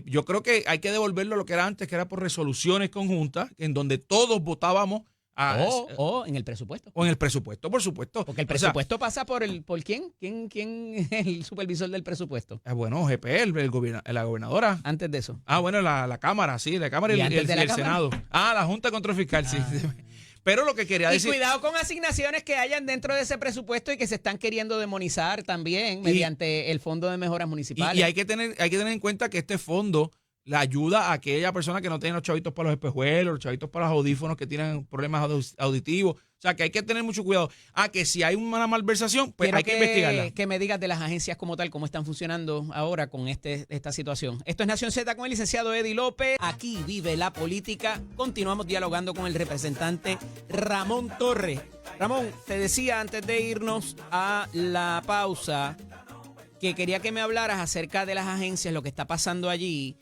Speaker 2: Yo creo que hay que devolverlo a lo que era antes, que era por resoluciones conjuntas, en donde todos votábamos.
Speaker 1: O en el presupuesto.
Speaker 2: O en el presupuesto, por supuesto.
Speaker 1: Porque el presupuesto pasa por quién. ¿Quién es el supervisor del presupuesto?
Speaker 2: Bueno, GPL, la gobernadora.
Speaker 1: Antes de eso.
Speaker 2: Bueno, la Cámara, sí, la Cámara y el Senado. La Junta de Control Fiscal, sí. Pero lo que quería
Speaker 1: Y
Speaker 2: decir...
Speaker 1: cuidado con asignaciones que hayan dentro de ese presupuesto y que se están queriendo demonizar también mediante el Fondo de Mejoras Municipales.
Speaker 2: Y hay que tener en cuenta que este fondo le ayuda a aquella persona que no tiene los chavitos para los espejuelos, los chavitos para los audífonos, que tienen problemas auditivos. O sea, que hay que tener mucho cuidado. Que si hay una malversación, pues
Speaker 1: Quiero
Speaker 2: hay que investigarla.
Speaker 1: Que me digas de las agencias como tal, cómo están funcionando ahora con esta situación. Esto es Nación Z con el licenciado Eddie López. Aquí vive la política. Continuamos dialogando con el representante Ramón Torres. Ramón, te decía antes de irnos a la pausa que quería que me hablaras acerca de las agencias, lo que está pasando allí.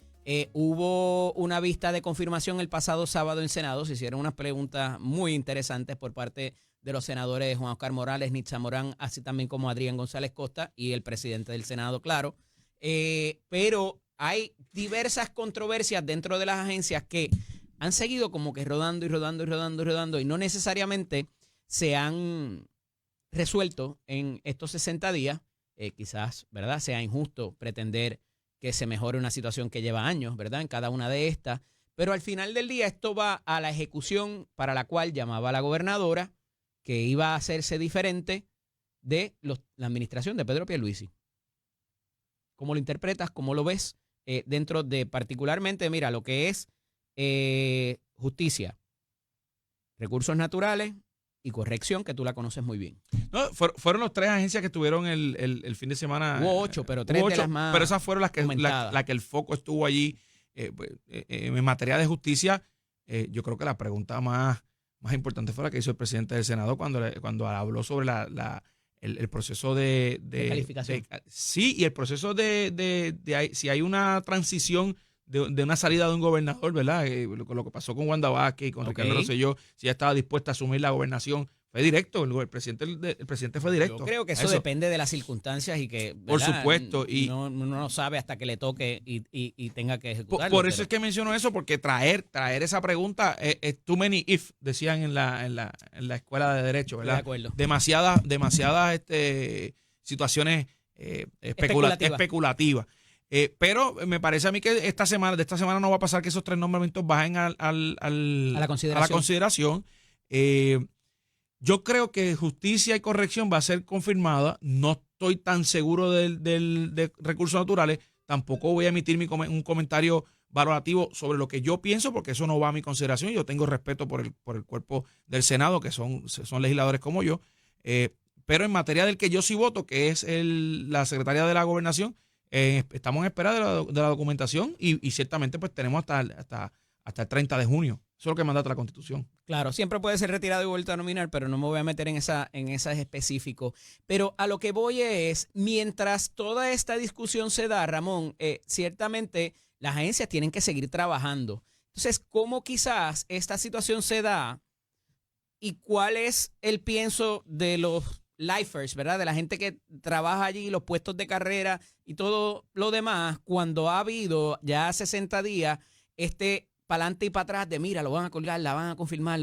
Speaker 1: Hubo una vista de confirmación el pasado sábado en Senado. Se hicieron unas preguntas muy interesantes por parte de los senadores Juan Oscar Morales, Nitza Morán, así también como Adrián González Costa y el presidente del Senado, claro. Pero hay diversas controversias dentro de las agencias que han seguido como que rodando y no necesariamente se han resuelto en estos 60 días. Quizás, ¿verdad?, sea injusto pretender que se mejore una situación que lleva años, ¿verdad?, en cada una de estas. Pero al final del día esto va a la ejecución para la cual llamaba la gobernadora, que iba a hacerse diferente de la administración de Pedro Pierluisi. ¿Cómo lo interpretas? ¿Cómo lo ves? Dentro de particularmente, mira, lo que es justicia, recursos naturales y corrección, que tú la conoces muy bien.
Speaker 2: No, fueron las 3 agencias que estuvieron el fin de semana.
Speaker 1: Hubo 8, pero 3 de las más.
Speaker 2: Pero esas fueron las que el foco estuvo allí. En materia de justicia, yo creo que la pregunta más importante fue la que hizo el presidente del Senado cuando habló sobre el proceso de
Speaker 1: calificación.
Speaker 2: Sí, y el proceso si hay una transición de una salida de un gobernador, ¿verdad? Con lo que pasó con Wanda Vázquez y con Ricardo Rosselló, si ella estaba dispuesta a asumir la gobernación. Fue directo, el presidente fue directo.
Speaker 1: Yo creo que eso depende de las circunstancias y que, ¿verdad?,
Speaker 2: por supuesto, y
Speaker 1: no sabe hasta que le toque y tenga que ejecutarlo.
Speaker 2: Por eso es que menciono eso, porque traer esa pregunta es too many if, decían en la escuela de Derecho, ¿verdad?
Speaker 1: De acuerdo.
Speaker 2: Demasiadas situaciones especulativas. Pero me parece a mí que de esta semana no va a pasar que esos 3 nombramientos bajen a la consideración. Yo creo que justicia y corrección va a ser confirmada. No estoy tan seguro de recursos naturales. Tampoco voy a emitir un comentario valorativo sobre lo que yo pienso, porque eso no va a mi consideración. Yo tengo respeto por el cuerpo del Senado, que son legisladores como yo. Pero en materia del que yo sí voto, que es la secretaria de la Gobernación, estamos en espera de la documentación y ciertamente pues tenemos hasta el 30 de junio. Eso es lo que mandata la Constitución.
Speaker 1: Claro, siempre puede ser retirado y vuelto a nominar, pero no me voy a meter en esa específico. Pero a lo que voy es, mientras toda esta discusión se da, Ramón, ciertamente las agencias tienen que seguir trabajando. Entonces, ¿cómo quizás esta situación se da y cuál es el pienso de los lifers, ¿verdad?, de la gente que trabaja allí, los puestos de carrera y todo lo demás, cuando ha habido ya 60 días para adelante y para atrás de mira, lo van a colgar, la van a confirmar,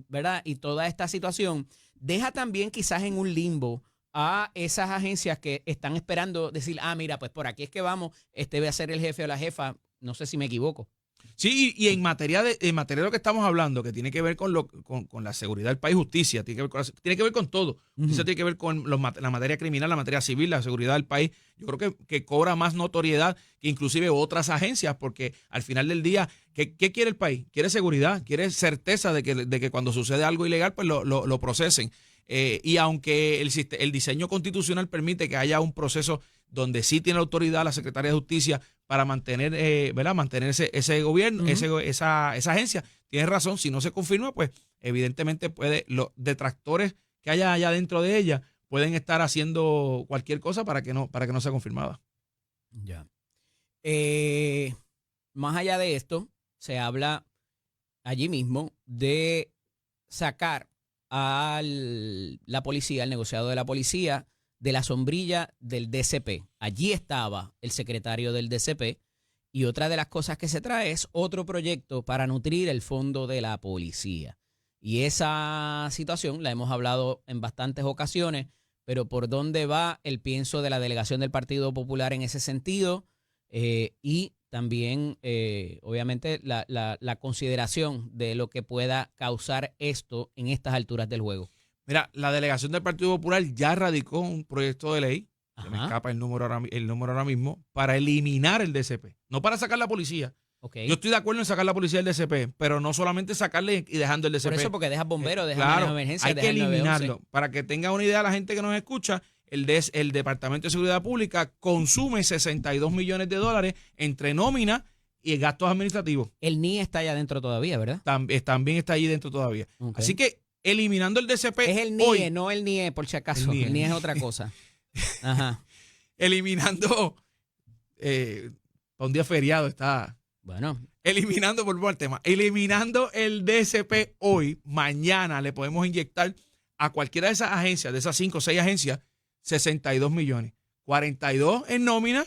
Speaker 1: ¿verdad? Y toda esta situación deja también quizás en un limbo a esas agencias que están esperando decir, mira, pues por aquí es que vamos, va a ser el jefe o la jefa, no sé si me equivoco.
Speaker 2: Sí, y en materia de lo que estamos hablando, que tiene que ver con la seguridad del país, justicia, tiene que ver con todo. Eso tiene que ver con la materia criminal, la materia civil, la seguridad del país. Yo creo que cobra más notoriedad que inclusive otras agencias, porque al final del día, ¿qué quiere el país? Quiere seguridad, quiere certeza de que cuando sucede algo ilegal, pues lo procesen. Y aunque el diseño constitucional permite que haya un proceso donde sí tiene la autoridad la Secretaría de Justicia para mantener ese gobierno, esa agencia, tienes razón, si no se confirma, pues evidentemente los detractores que haya allá dentro de ella pueden estar haciendo cualquier cosa para que no sea confirmada.
Speaker 1: Ya. Más allá de esto, se habla allí mismo de sacar a la policía, al negociado de la policía, de la sombrilla del DCP. Allí estaba el secretario del DCP y otra de las cosas que se trae es otro proyecto para nutrir el fondo de la policía. Y esa situación la hemos hablado en bastantes ocasiones, pero ¿por dónde va el pienso de la delegación del Partido Popular en ese sentido? y también, obviamente, la consideración de lo que pueda causar esto en estas alturas del juego.
Speaker 2: Mira, la delegación del Partido Popular ya radicó un proyecto de ley, que me
Speaker 1: Ajá.
Speaker 2: escapa el número ahora mismo, para eliminar el DCP, no para sacar la policía.
Speaker 1: Ok.
Speaker 2: Yo estoy de acuerdo en sacar la policía del DCP, pero no solamente sacarle y dejando el DCP.
Speaker 1: Por eso, porque dejas bomberos, dejas
Speaker 2: Claro,
Speaker 1: manejo de emergencia,
Speaker 2: hay que
Speaker 1: dejas el 911.
Speaker 2: eliminarlo. Para que tenga una idea la gente que nos escucha, el Departamento de Seguridad Pública consume $62 millones entre nómina y gastos administrativos.
Speaker 1: El NIE está allá adentro todavía, ¿verdad?
Speaker 2: También está ahí dentro todavía.
Speaker 1: Ok.
Speaker 2: Así que eliminando el DCP
Speaker 1: Es el NIE,
Speaker 2: hoy,
Speaker 1: no el NIE, por si acaso.
Speaker 2: El NIE.
Speaker 1: El NIE es otra cosa. Ajá.
Speaker 2: eliminando, para un día feriado está...
Speaker 1: Bueno,
Speaker 2: Eliminando, volvemos al tema, eliminando el DCP hoy, mañana le podemos inyectar a cualquiera de esas agencias, de esas 5 o 6 agencias, 62 millones. 42 en nómina,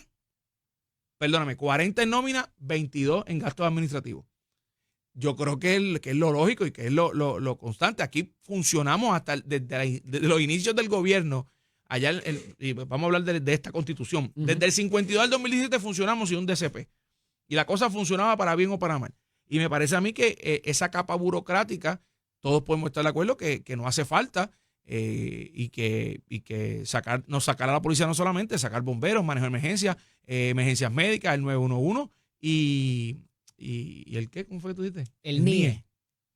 Speaker 2: 40 en nómina, 22 en gastos administrativos. Yo creo que es lo lógico y que es lo constante. Aquí funcionamos hasta desde los inicios del gobierno, allá y vamos a hablar de esta constitución.
Speaker 1: Uh-huh.
Speaker 2: Desde el 52 al 2017 funcionamos sin un DCP. Y la cosa funcionaba para bien o para mal. Y me parece a mí que esa capa burocrática, todos podemos estar de acuerdo que no hace falta y que nos sacar a la policía no solamente, sacar bomberos, manejo de emergencias, emergencias médicas, el 911 y el ¿qué? ¿Cómo fue que tú dijiste?
Speaker 1: el NIE.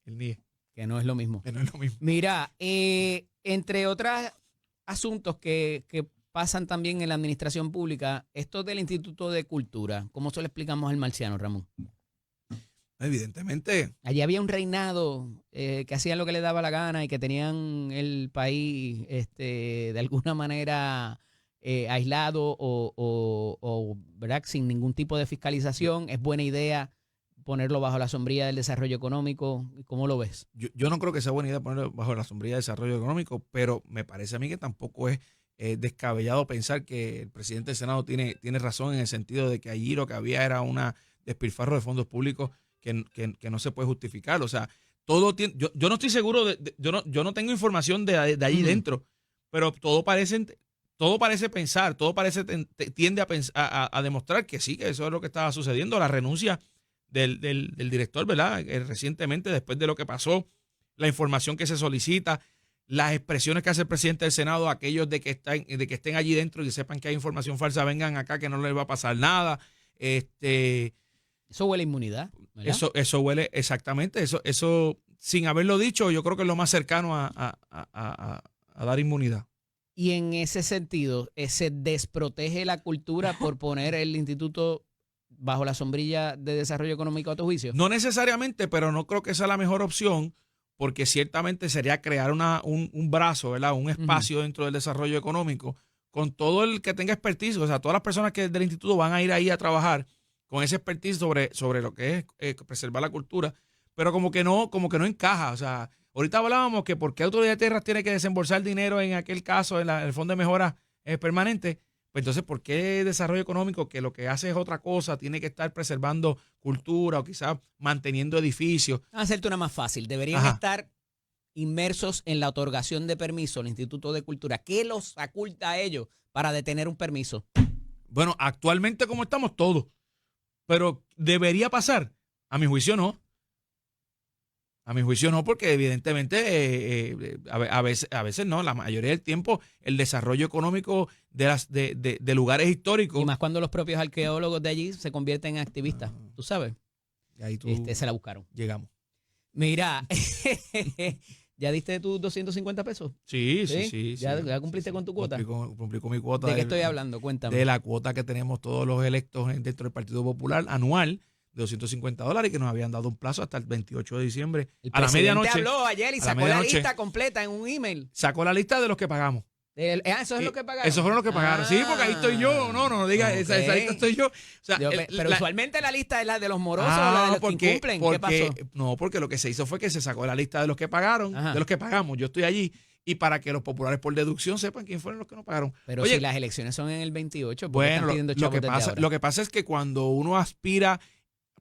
Speaker 2: El NIE.
Speaker 1: Que no es lo mismo.
Speaker 2: Que no es lo mismo.
Speaker 1: Mira, entre otros asuntos que pasan también en la administración pública, esto del Instituto de Cultura, ¿cómo se lo explicamos al marciano, Ramón?
Speaker 2: Evidentemente.
Speaker 1: Allí había un reinado que hacían lo que le daba la gana y que tenían el país de alguna manera aislado o ¿verdad? Sin ningún tipo de fiscalización. Es buena idea ponerlo bajo la sombrilla del desarrollo económico. ¿Cómo lo ves?
Speaker 2: Yo no creo que sea buena idea ponerlo bajo la sombrilla del desarrollo económico, pero me parece a mí que tampoco es descabellado pensar que el presidente del Senado tiene razón en el sentido de que allí lo que había era una despilfarro de fondos públicos que no se puede justificar. O sea, todo tiene, yo no estoy seguro, yo no tengo información de allí dentro, pero todo parece pensar, todo tiende a demostrar que sí, que eso es lo que estaba sucediendo. La renuncia del director, ¿verdad? Recientemente, después de lo que pasó, la información que se solicita, las expresiones que hace el presidente del Senado, aquellos de que estén allí dentro y sepan que hay información falsa, vengan acá que no les va a pasar nada.
Speaker 1: Eso huele a inmunidad, ¿verdad?
Speaker 2: Eso huele exactamente. Eso sin haberlo dicho, yo creo que es lo más cercano a dar inmunidad.
Speaker 1: Y en ese sentido, ¿se desprotege la cultura por poner el instituto bajo la sombrilla de desarrollo económico a tu juicio?
Speaker 2: No necesariamente, pero no creo que sea la mejor opción, porque ciertamente sería crear un brazo, ¿verdad? Un espacio dentro del desarrollo económico con todo el que tenga expertise. O sea, todas las personas que del instituto van a ir ahí a trabajar con ese expertise sobre lo que es preservar la cultura, pero como que no encaja. O sea, ahorita hablábamos que por qué Autoridad de Tierras tiene que desembolsar dinero en aquel caso, en el Fondo de Mejora Permanente. Pues entonces, ¿por qué desarrollo económico, que lo que hace es otra cosa, tiene que estar preservando cultura o quizás manteniendo edificios?
Speaker 1: Vamos a hacerte una más fácil. Deberían estar inmersos en la otorgación de permiso, el Instituto de Cultura. ¿Qué los faculta a ellos para detener un permiso?
Speaker 2: Bueno, actualmente como estamos todos, pero ¿debería pasar? A mi juicio no. A mi juicio no, porque evidentemente a veces no, la mayoría del tiempo el desarrollo económico de lugares históricos.
Speaker 1: Y más cuando los propios arqueólogos de allí se convierten en activistas, tú sabes.
Speaker 2: Ahí
Speaker 1: Se la buscaron.
Speaker 2: Llegamos.
Speaker 1: Mira, ¿ya diste tus 250 pesos?
Speaker 2: Sí.
Speaker 1: ¿Ya cumpliste con tu cuota?
Speaker 2: Cumplí con mi cuota.
Speaker 1: ¿De qué estoy hablando? Cuéntame.
Speaker 2: De la cuota que tenemos todos los electos dentro del Partido Popular anual, de $250, y que nos habían dado un plazo hasta el 28 de diciembre.
Speaker 1: A la medianoche. El presidente habló ayer y sacó la lista completa en un email.
Speaker 2: Sacó la lista de los que pagamos.
Speaker 1: Eso es lo que pagaron.
Speaker 2: Esos fueron los que pagaron. Sí, porque ahí estoy yo. No diga, esa lista estoy yo. O sea,
Speaker 1: pero usualmente la lista es la de los morosos o la de los que incumplen. ¿Qué pasó?
Speaker 2: No, porque lo que se hizo fue que se sacó la lista de los que pagaron, de los que pagamos. Yo estoy allí. Y para que los populares por deducción sepan quién fueron los que no pagaron.
Speaker 1: Pero si las elecciones son en el 28,
Speaker 2: bueno, lo que pasa es que cuando uno aspira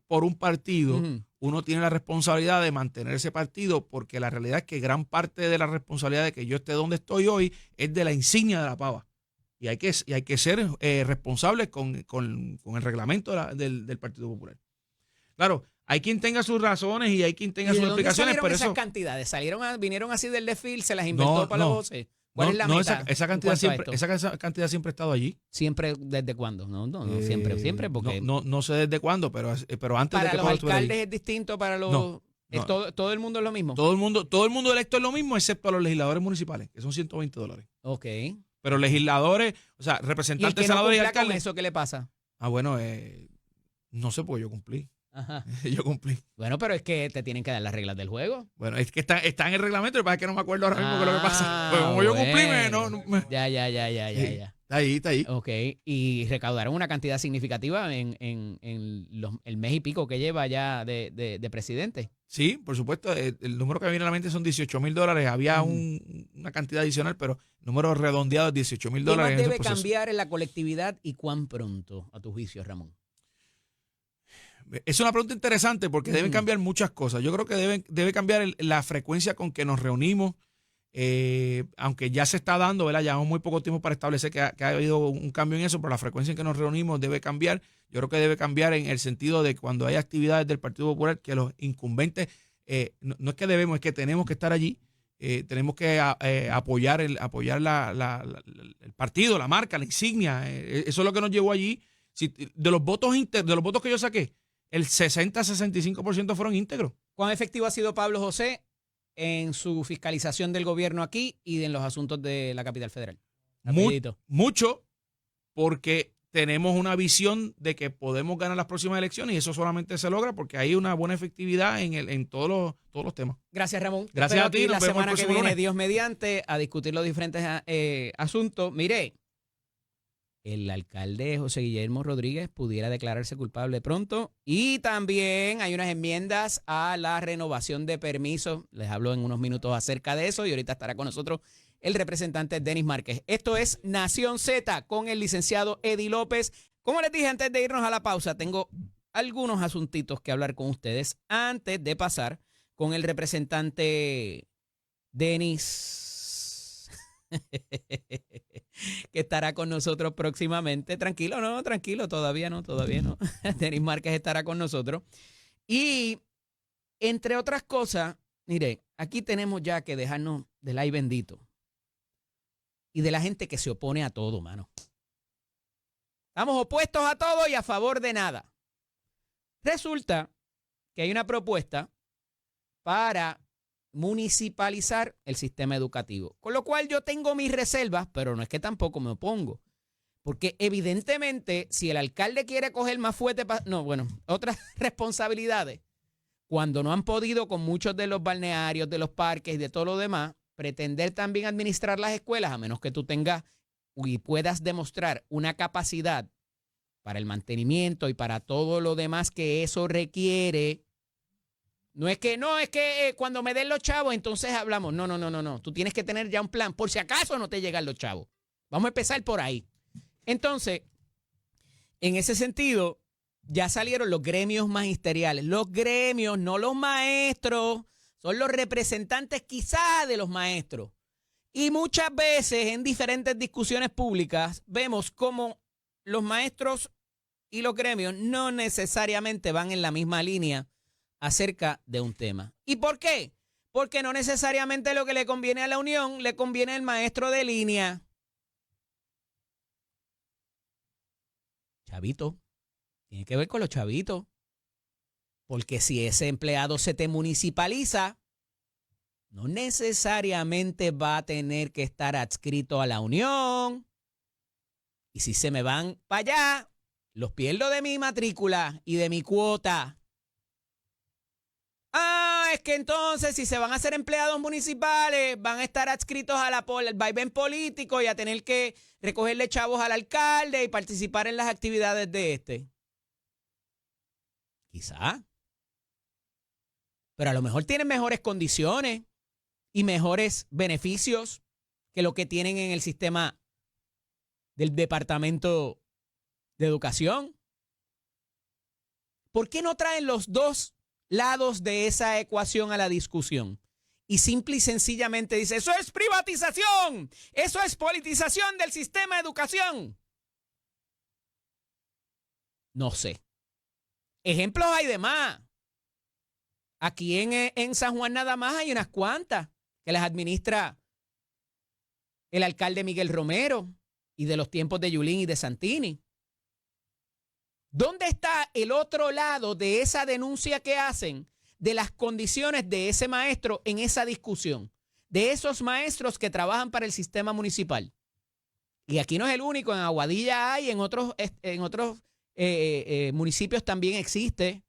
Speaker 2: por un partido, uno tiene la responsabilidad de mantener ese partido, porque la realidad es que gran parte de la responsabilidad de que yo esté donde estoy hoy es de la insignia de la pava. Y hay que ser responsables con el reglamento del Partido Popular. Claro, hay quien tenga sus razones y hay quien tenga sus explicaciones, pero
Speaker 1: esas
Speaker 2: eso...
Speaker 1: cantidades? ¿Vinieron así del desfile? ¿Se las inventó para los voces? ¿Cuál es la meta?
Speaker 2: Esa cantidad siempre ha estado allí.
Speaker 1: ¿Siempre? ¿Desde cuándo? No, siempre, porque...
Speaker 2: No sé desde cuándo, pero antes de que
Speaker 1: para los alcaldes es distinto, para los...
Speaker 2: No.
Speaker 1: Todo el mundo es lo mismo.
Speaker 2: Todo el mundo electo es lo mismo, excepto a los legisladores municipales, que son $120.
Speaker 1: Ok.
Speaker 2: Pero legisladores, o sea,
Speaker 1: ¿Y el
Speaker 2: representantes,
Speaker 1: que no
Speaker 2: senadores y
Speaker 1: cumpla con
Speaker 2: alcaldes...
Speaker 1: eso, qué le pasa?
Speaker 2: Bueno, no sé, pues yo cumplí.
Speaker 1: Ajá.
Speaker 2: Yo cumplí.
Speaker 1: Bueno, pero es que te tienen que dar las reglas del juego.
Speaker 2: Bueno, es que está en el reglamento, lo que pasa es que no me acuerdo ahora mismo qué es lo que pasa. Pues como yo cumplí,
Speaker 1: Ya.
Speaker 2: Está ahí.
Speaker 1: Ok, y recaudaron una cantidad significativa en el mes y pico que lleva ya de presidente.
Speaker 2: Sí, por supuesto, el número que me viene a la mente son $18,000. Había una cantidad adicional, pero el número redondeado es $18,000.
Speaker 1: ¿Qué más debe cambiar en la colectividad y cuán pronto, a tu juicio, Ramón?
Speaker 2: Es una pregunta interesante porque deben cambiar muchas cosas. Yo creo que debe cambiar la frecuencia con que nos reunimos, aunque ya se está dando, ¿verdad? Llevamos muy poco tiempo para establecer que ha habido un cambio en eso, pero la frecuencia en que nos reunimos debe cambiar. Yo creo que debe cambiar en el sentido de cuando hay actividades del Partido Popular que los incumbentes, no es que debemos, es que tenemos que estar allí. Tenemos que apoyar el partido, la marca, la insignia. Eso es lo que nos llevó allí. De los votos que yo saqué, el 60-65% fueron íntegros.
Speaker 1: ¿Cuán efectivo ha sido Pablo José en su fiscalización del gobierno aquí y en los asuntos de la capital federal?
Speaker 2: Mucho, porque tenemos una visión de que podemos ganar las próximas elecciones y eso solamente se logra porque hay una buena efectividad en todos los temas.
Speaker 1: Gracias, Ramón.
Speaker 2: Gracias a ti.
Speaker 1: La semana que viene,
Speaker 2: lunes.
Speaker 1: Dios mediante, a discutir los diferentes asuntos. Mire, el alcalde José Guillermo Rodríguez pudiera declararse culpable pronto y también hay unas enmiendas a la renovación de permisos. Les hablo en unos minutos acerca de eso y ahorita estará con nosotros el representante Denis Márquez. Esto es Nación Z con el licenciado Eddie López. Como les dije antes de irnos a la pausa, tengo algunos asuntitos que hablar con ustedes antes de pasar con el representante Denis que estará con nosotros próximamente. Tranquilo, todavía no. Denis Márquez estará con nosotros. Y entre otras cosas, mire, aquí tenemos ya que dejarnos del ay bendito y de la gente que se opone a todo, mano. Estamos opuestos a todo y a favor de nada. Resulta que hay una propuesta para municipalizar el sistema educativo. Con lo cual yo tengo mis reservas, pero no es que tampoco me opongo. Porque evidentemente, si el alcalde quiere coger más fuerte, otras responsabilidades, cuando no han podido con muchos de los balnearios, de los parques y de todo lo demás, pretender también administrar las escuelas, a menos que tú tengas y puedas demostrar una capacidad para el mantenimiento y para todo lo demás que eso requiere. No es que cuando me den los chavos, entonces hablamos. No. Tú tienes que tener ya un plan, por si acaso no te llegan los chavos. Vamos a empezar por ahí. Entonces, en ese sentido, ya salieron los gremios magisteriales. Los gremios, no los maestros, son los representantes quizá de los maestros. Y muchas veces en diferentes discusiones públicas vemos cómo los maestros y los gremios no necesariamente van en la misma línea acerca de un tema. ¿Y por qué? Porque no necesariamente lo que le conviene a la unión le conviene al maestro de línea. Chavito, tiene que ver con los chavitos. Porque si ese empleado se te municipaliza, no necesariamente va a tener que estar adscrito a la unión. Y si se me van para allá, los pierdo de mi matrícula y de mi cuota. Es que entonces si se van a hacer empleados municipales, van a estar adscritos al vaivén político y a tener que recogerle chavos al alcalde y participar en las actividades de este. Quizá. Pero a lo mejor tienen mejores condiciones y mejores beneficios que lo que tienen en el sistema del Departamento de Educación. ¿Por qué no traen los dos lados de esa ecuación a la discusión? y simple y sencillamente dice, eso es privatización, eso es politización del sistema de educación. No sé. Ejemplos hay de más. Aquí en San Juan nada más hay unas cuantas que las administra el alcalde Miguel Romero y de los tiempos de Yulín y de Santini. ¿Dónde está el otro lado de esa denuncia que hacen de las condiciones de ese maestro en esa discusión? De esos maestros que trabajan para el sistema municipal. Y aquí no es el único, en Aguadilla hay, en otros municipios también existe.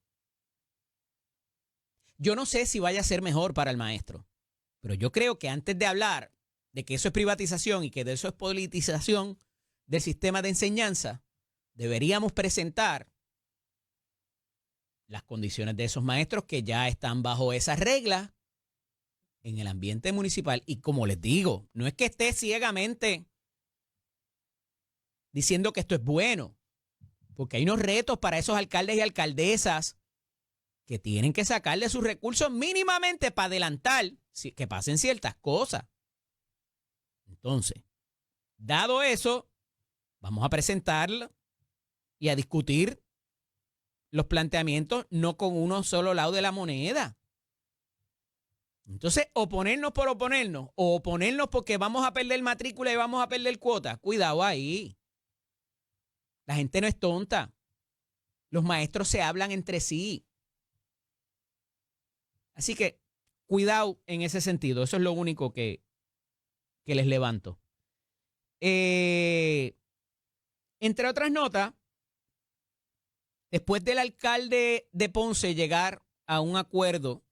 Speaker 1: Yo no sé si vaya a ser mejor para el maestro, pero yo creo que antes de hablar de que eso es privatización y que de eso es politización del sistema de enseñanza, deberíamos presentar las condiciones de esos maestros que ya están bajo esas reglas en el ambiente municipal. Y como les digo, no es que esté ciegamente diciendo que esto es bueno, porque hay unos retos para esos alcaldes y alcaldesas que tienen que sacarle sus recursos mínimamente para adelantar que pasen ciertas cosas. Entonces, dado eso, vamos a presentarlo y a discutir los planteamientos no con uno solo lado de la moneda. Entonces, oponernos por oponernos o oponernos porque vamos a perder matrícula y vamos a perder cuota, cuidado ahí. La gente no es tonta. Los maestros se hablan entre sí. Así que cuidado en ese sentido. Eso es lo único que les levanto. Entre otras notas, después del alcalde de Ponce llegar a un acuerdo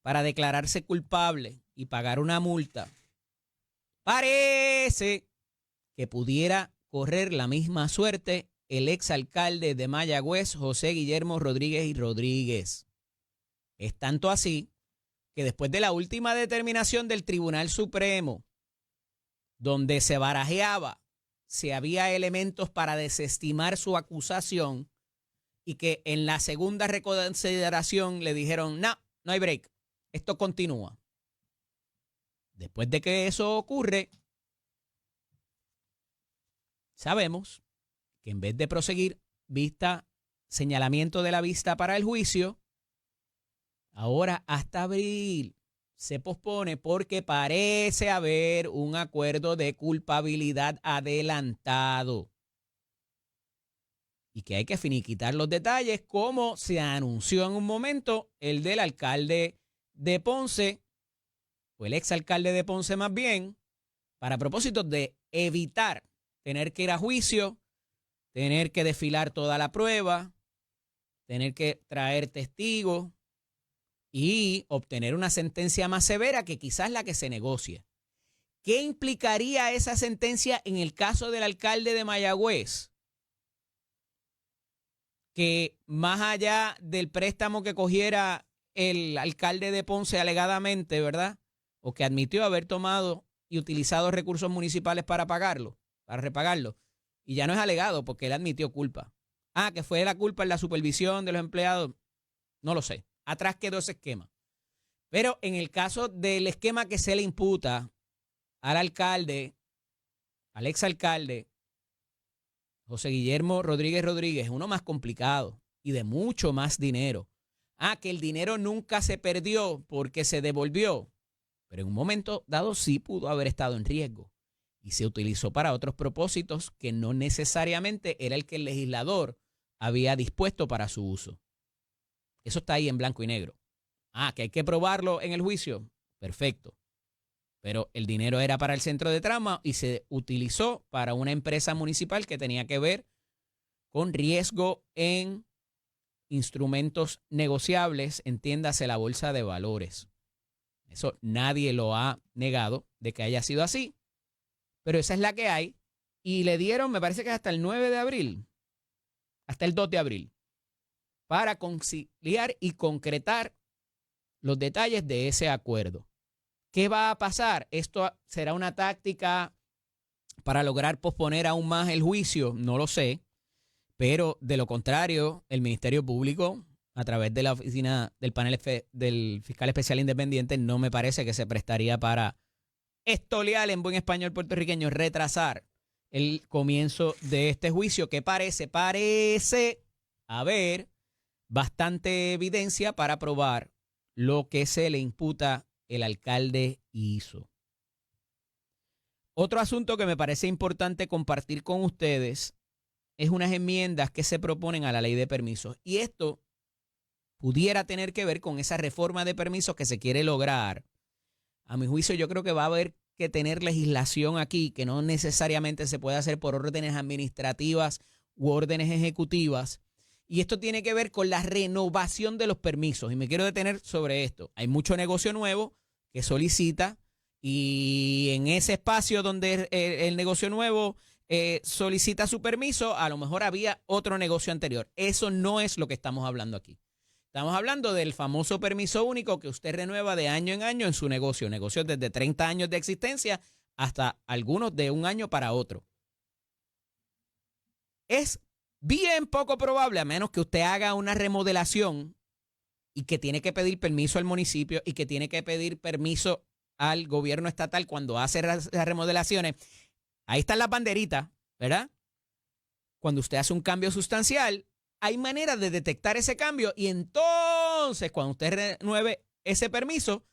Speaker 1: para declararse culpable y pagar una multa, parece que pudiera correr la misma suerte el exalcalde de Mayagüez, José Guillermo Rodríguez y Rodríguez. Es tanto así que después de la última determinación del Tribunal Supremo, donde se barajeaba si había elementos para desestimar su acusación y que en la segunda reconsideración le dijeron, no hay break, esto continúa. Después de que eso ocurre, sabemos que en vez de proseguir señalamiento de la vista para el juicio, ahora hasta abril se pospone porque parece haber un acuerdo de culpabilidad adelantado y que hay que finiquitar los detalles como se anunció en un momento el del alcalde de Ponce, o el exalcalde de Ponce más bien, para propósitos de evitar tener que ir a juicio, tener que desfilar toda la prueba, tener que traer testigos y obtener una sentencia más severa que quizás la que se negocie. ¿Qué implicaría esa sentencia en el caso del alcalde de Mayagüez? Que más allá del préstamo que cogiera el alcalde de Ponce alegadamente, ¿verdad? O que admitió haber tomado y utilizado recursos municipales para pagarlo, para repagarlo. Y ya no es alegado porque él admitió culpa. Que fue la culpa en la supervisión de los empleados. No lo sé. Atrás quedó ese esquema. Pero en el caso del esquema que se le imputa al alcalde, al exalcalde, José Guillermo Rodríguez Rodríguez, es uno más complicado y de mucho más dinero. Que el dinero nunca se perdió porque se devolvió. Pero en un momento dado sí pudo haber estado en riesgo. Y se utilizó para otros propósitos que no necesariamente era el que el legislador había dispuesto para su uso. Eso está ahí en blanco y negro. Que hay que probarlo en el juicio. Perfecto. Pero el dinero era para el centro de trama y se utilizó para una empresa municipal que tenía que ver con riesgo en instrumentos negociables, entiéndase la bolsa de valores. Eso nadie lo ha negado de que haya sido así. Pero esa es la que hay. Y le dieron, me parece que hasta el 9 de abril, hasta el 2 de abril, para conciliar y concretar los detalles de ese acuerdo. ¿Qué va a pasar? ¿Esto será una táctica para lograr posponer aún más el juicio? No lo sé. Pero de lo contrario, el Ministerio Público a través de la oficina del panel del fiscal especial independiente, no me parece que se prestaría para estolear en buen español puertorriqueño, retrasar el comienzo de este juicio que parece haber bastante evidencia para probar lo que se le imputa el alcalde hizo. Otro asunto que me parece importante compartir con ustedes es unas enmiendas que se proponen a la ley de permisos. Y esto pudiera tener que ver con esa reforma de permisos que se quiere lograr. A mi juicio, yo creo que va a haber que tener legislación aquí que no necesariamente se puede hacer por órdenes administrativas u órdenes ejecutivas. Y esto tiene que ver con la renovación de los permisos. Y me quiero detener sobre esto. Hay mucho negocio nuevo que solicita y en ese espacio donde el negocio nuevo solicita su permiso, a lo mejor había otro negocio anterior. Eso no es lo que estamos hablando aquí. Estamos hablando del famoso permiso único que usted renueva de año en año en su negocio. Negocios desde 30 años de existencia hasta algunos de un año para otro. Es bien poco probable, a menos que usted haga una remodelación y que tiene que pedir permiso al municipio y que tiene que pedir permiso al gobierno estatal cuando hace las remodelaciones. Ahí están las banderitas, ¿verdad? Cuando usted hace un cambio sustancial, hay manera de detectar ese cambio y entonces cuando usted renueve ese permiso,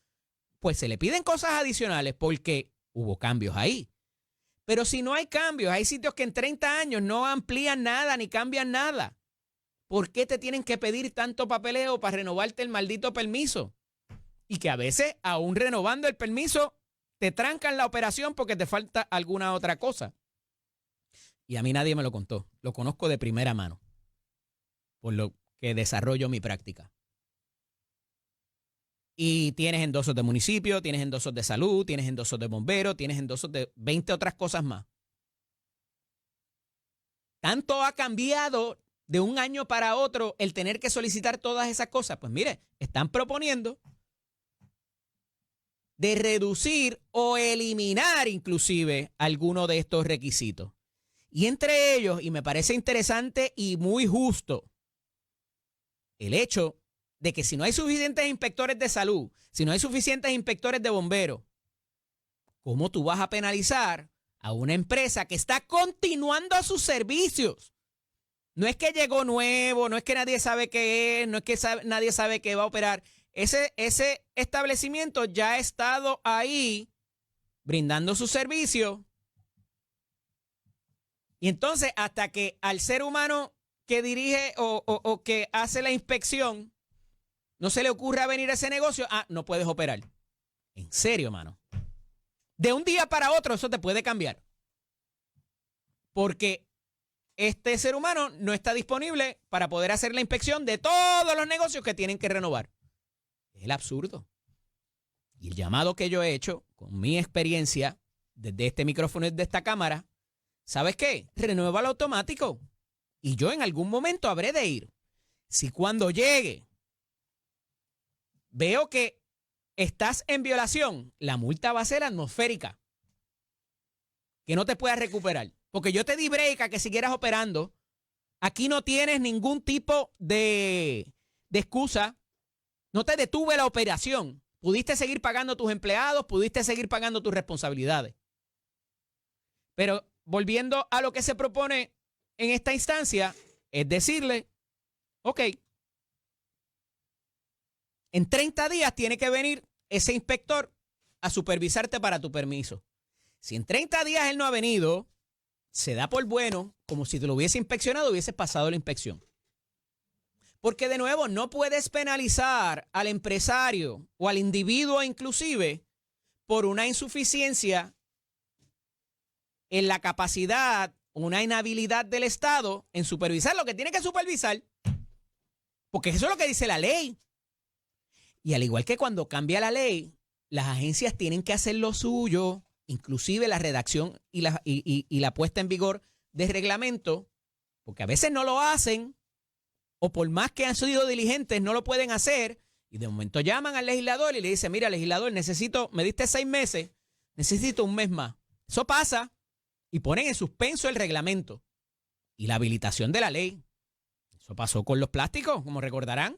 Speaker 1: pues se le piden cosas adicionales porque hubo cambios ahí. Pero si no hay cambios, hay sitios que en 30 años no amplían nada ni cambian nada. ¿Por qué te tienen que pedir tanto papeleo para renovarte el maldito permiso? Y que a veces, aún renovando el permiso, te trancan la operación porque te falta alguna otra cosa. Y a mí nadie me lo contó. Lo conozco de primera mano, por lo que desarrollo mi práctica. Y tienes endosos de municipio, tienes endosos de salud, tienes endosos de bomberos, tienes endosos de 20 otras cosas más. Tanto ha cambiado de un año para otro el tener que solicitar todas esas cosas. Pues mire, están proponiendo de reducir o eliminar inclusive alguno de estos requisitos. Y entre ellos, y me parece interesante y muy justo, el hecho de que si no hay suficientes inspectores de salud, si no hay suficientes inspectores de bomberos, ¿cómo tú vas a penalizar a una empresa que está continuando sus servicios? No es que llegó nuevo, no es que nadie sabe qué es, no es que nadie sabe qué va a operar. Ese establecimiento ya ha estado ahí brindando su servicio. Y entonces, hasta que al ser humano que dirige o que hace la inspección no se le ocurra venir a ese negocio, no puedes operar. En serio, mano. De un día para otro eso te puede cambiar. Porque este ser humano no está disponible para poder hacer la inspección de todos los negocios que tienen que renovar. Es el absurdo. Y el llamado que yo he hecho con mi experiencia desde este micrófono y de esta cámara, ¿sabes qué? Renuévalo automático. Y yo en algún momento habré de ir. Si cuando llegue veo que estás en violación, la multa va a ser atmosférica. Que no te puedas recuperar. Porque yo te di break a que siguieras operando. Aquí no tienes ningún tipo de excusa. No te detuve la operación. Pudiste seguir pagando tus empleados, pudiste seguir pagando tus responsabilidades. Pero volviendo a lo que se propone en esta instancia, es decirle, ok, en 30 días tiene que venir ese inspector a supervisarte para tu permiso. Si en 30 días él no ha venido, se da por bueno, como si te lo hubiese inspeccionado, hubieses pasado la inspección. Porque de nuevo, no puedes penalizar al empresario o al individuo inclusive por una insuficiencia en la capacidad, una inhabilidad del Estado en supervisar lo que tiene que supervisar. Porque eso es lo que dice la ley. Y al igual que cuando cambia la ley, las agencias tienen que hacer lo suyo, inclusive la redacción y la puesta en vigor de reglamento, porque a veces no lo hacen, o por más que han sido diligentes, no lo pueden hacer, y de momento llaman al legislador y le dicen, mira, legislador, me diste 6 meses, necesito un mes más. Eso pasa, y ponen en suspenso el reglamento y la habilitación de la ley. Eso pasó con los plásticos, como recordarán.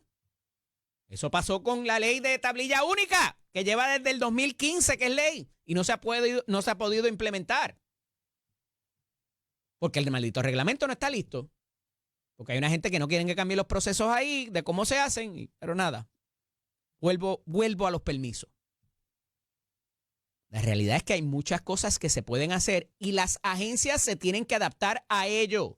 Speaker 1: Eso pasó con la ley de tablilla única, que lleva desde el 2015 que es ley y no se ha podido implementar. Porque el maldito reglamento no está listo. Porque hay una gente que no quieren que cambien los procesos ahí, de cómo se hacen, pero nada. Vuelvo a los permisos. La realidad es que hay muchas cosas que se pueden hacer y las agencias se tienen que adaptar a ello.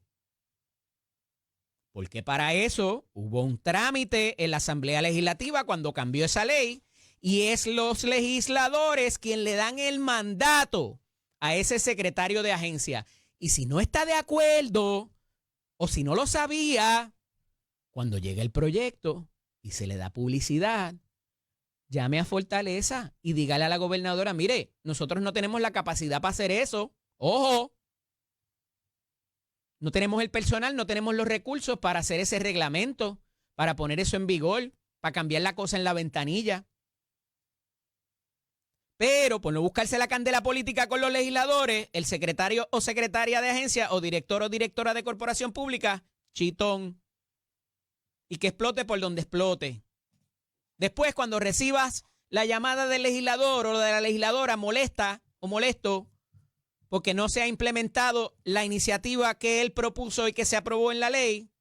Speaker 1: Porque para eso hubo un trámite en la Asamblea Legislativa cuando cambió esa ley y es los legisladores quien le dan el mandato a ese secretario de agencia. Y si no está de acuerdo o si no lo sabía, cuando llega el proyecto y se le da publicidad, llame a Fortaleza y dígale a la gobernadora, mire, nosotros no tenemos la capacidad para hacer eso. ¡Ojo! No tenemos el personal, no tenemos los recursos para hacer ese reglamento, para poner eso en vigor, para cambiar la cosa en la ventanilla. Pero por no buscarse la candela política con los legisladores, el secretario o secretaria de agencia o director o directora de corporación pública, chitón. Y que explote por donde explote. Después, cuando recibas la llamada del legislador o de la legisladora molesta o molesto porque no se ha implementado la iniciativa que él propuso y que se aprobó en la ley,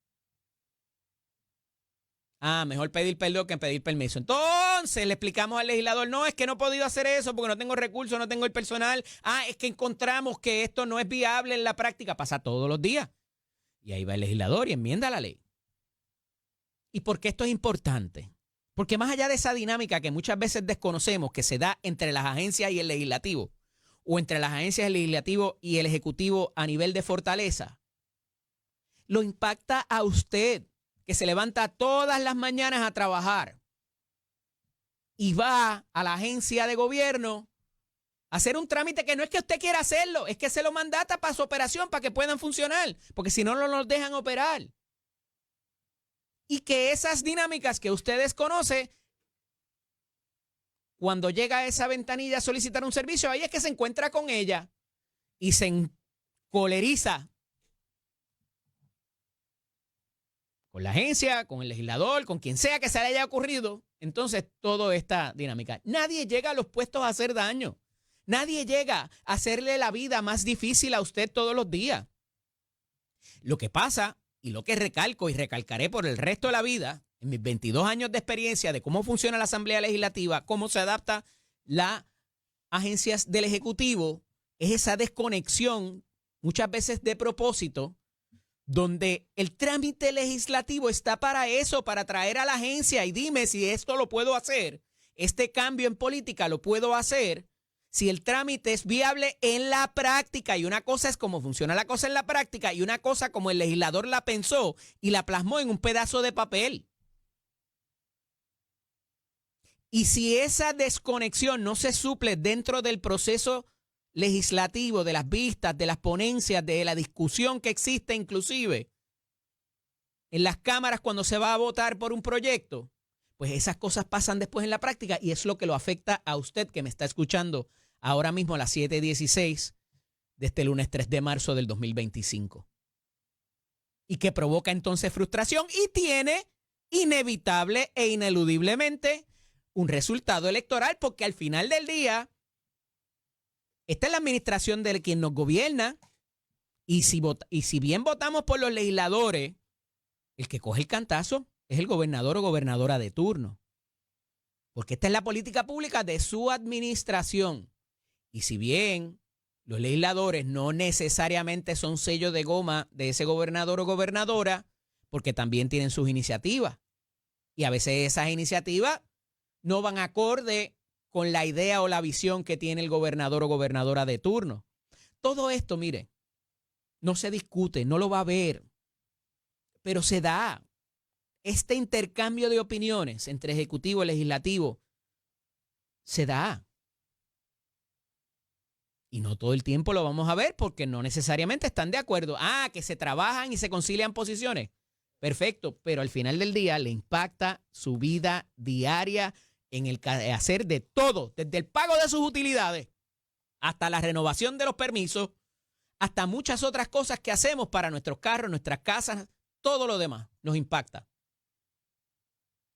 Speaker 1: mejor pedir perdón que pedir permiso. Entonces le explicamos al legislador, no, es que no he podido hacer eso porque no tengo recursos, no tengo el personal. Es que encontramos que esto no es viable en la práctica. Pasa todos los días. Y ahí va el legislador y enmienda la ley. ¿Y por qué esto es importante? Porque más allá de esa dinámica que muchas veces desconocemos que se da entre las agencias y el legislativo, o entre las agencias, el legislativo y el ejecutivo a nivel de Fortaleza, lo impacta a usted, que se levanta todas las mañanas a trabajar y va a la agencia de gobierno a hacer un trámite que no es que usted quiera hacerlo, es que se lo mandata para su operación, para que puedan funcionar, porque si no, no los dejan operar. Y que esas dinámicas que usted desconoce, cuando llega a esa ventanilla a solicitar un servicio, ahí es que se encuentra con ella y se encoleriza con la agencia, con el legislador, con quien sea que se le haya ocurrido. Entonces, toda esta dinámica. Nadie llega a los puestos a hacer daño. Nadie llega a hacerle la vida más difícil a usted todos los días. Lo que pasa, y lo que recalco y recalcaré por el resto de la vida, en mis 22 años de experiencia de cómo funciona la Asamblea Legislativa, cómo se adapta las agencias del Ejecutivo, es esa desconexión, muchas veces de propósito, donde el trámite legislativo está para eso, para traer a la agencia y dime si esto lo puedo hacer, este cambio en política lo puedo hacer, si el trámite es viable en la práctica. Y una cosa es cómo funciona la cosa en la práctica y una cosa como el legislador la pensó y la plasmó en un pedazo de papel. Y si esa desconexión no se suple dentro del proceso legislativo, de las vistas, de las ponencias, de la discusión que existe inclusive en las cámaras cuando se va a votar por un proyecto, pues esas cosas pasan después en la práctica y es lo que lo afecta a usted que me está escuchando ahora mismo a las 7:16 de este lunes 3 de marzo del 2025. Y que provoca entonces frustración y tiene inevitable e ineludiblemente un resultado electoral, porque al final del día, esta es la administración de quien nos gobierna y si bien votamos por los legisladores, el que coge el cantazo es el gobernador o gobernadora de turno. Porque esta es la política pública de su administración. Y si bien los legisladores no necesariamente son sellos de goma de ese gobernador o gobernadora, porque también tienen sus iniciativas. Y a veces esas iniciativas no van acorde con la idea o la visión que tiene el gobernador o gobernadora de turno. Todo esto, mire, no se discute, no lo va a ver, pero se da. Este intercambio de opiniones entre ejecutivo y legislativo se da. Y no todo el tiempo lo vamos a ver porque no necesariamente están de acuerdo. Que se trabajan y se concilian posiciones. Perfecto, pero al final del día le impacta su vida diaria en el hacer de todo, desde el pago de sus utilidades hasta la renovación de los permisos, hasta muchas otras cosas que hacemos para nuestros carros, nuestras casas, todo lo demás nos impacta.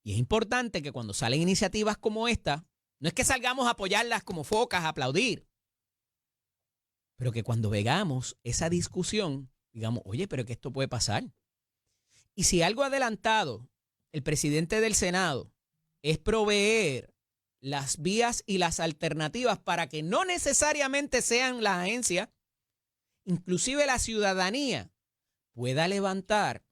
Speaker 1: Y es importante que cuando salen iniciativas como esta, no es que salgamos a apoyarlas como focas, a aplaudir, pero que cuando veamos esa discusión, digamos, oye, pero que esto puede pasar. Y si algo adelantado el presidente del Senado es proveer las vías y las alternativas para que no necesariamente sean las agencias, inclusive la ciudadanía pueda levantar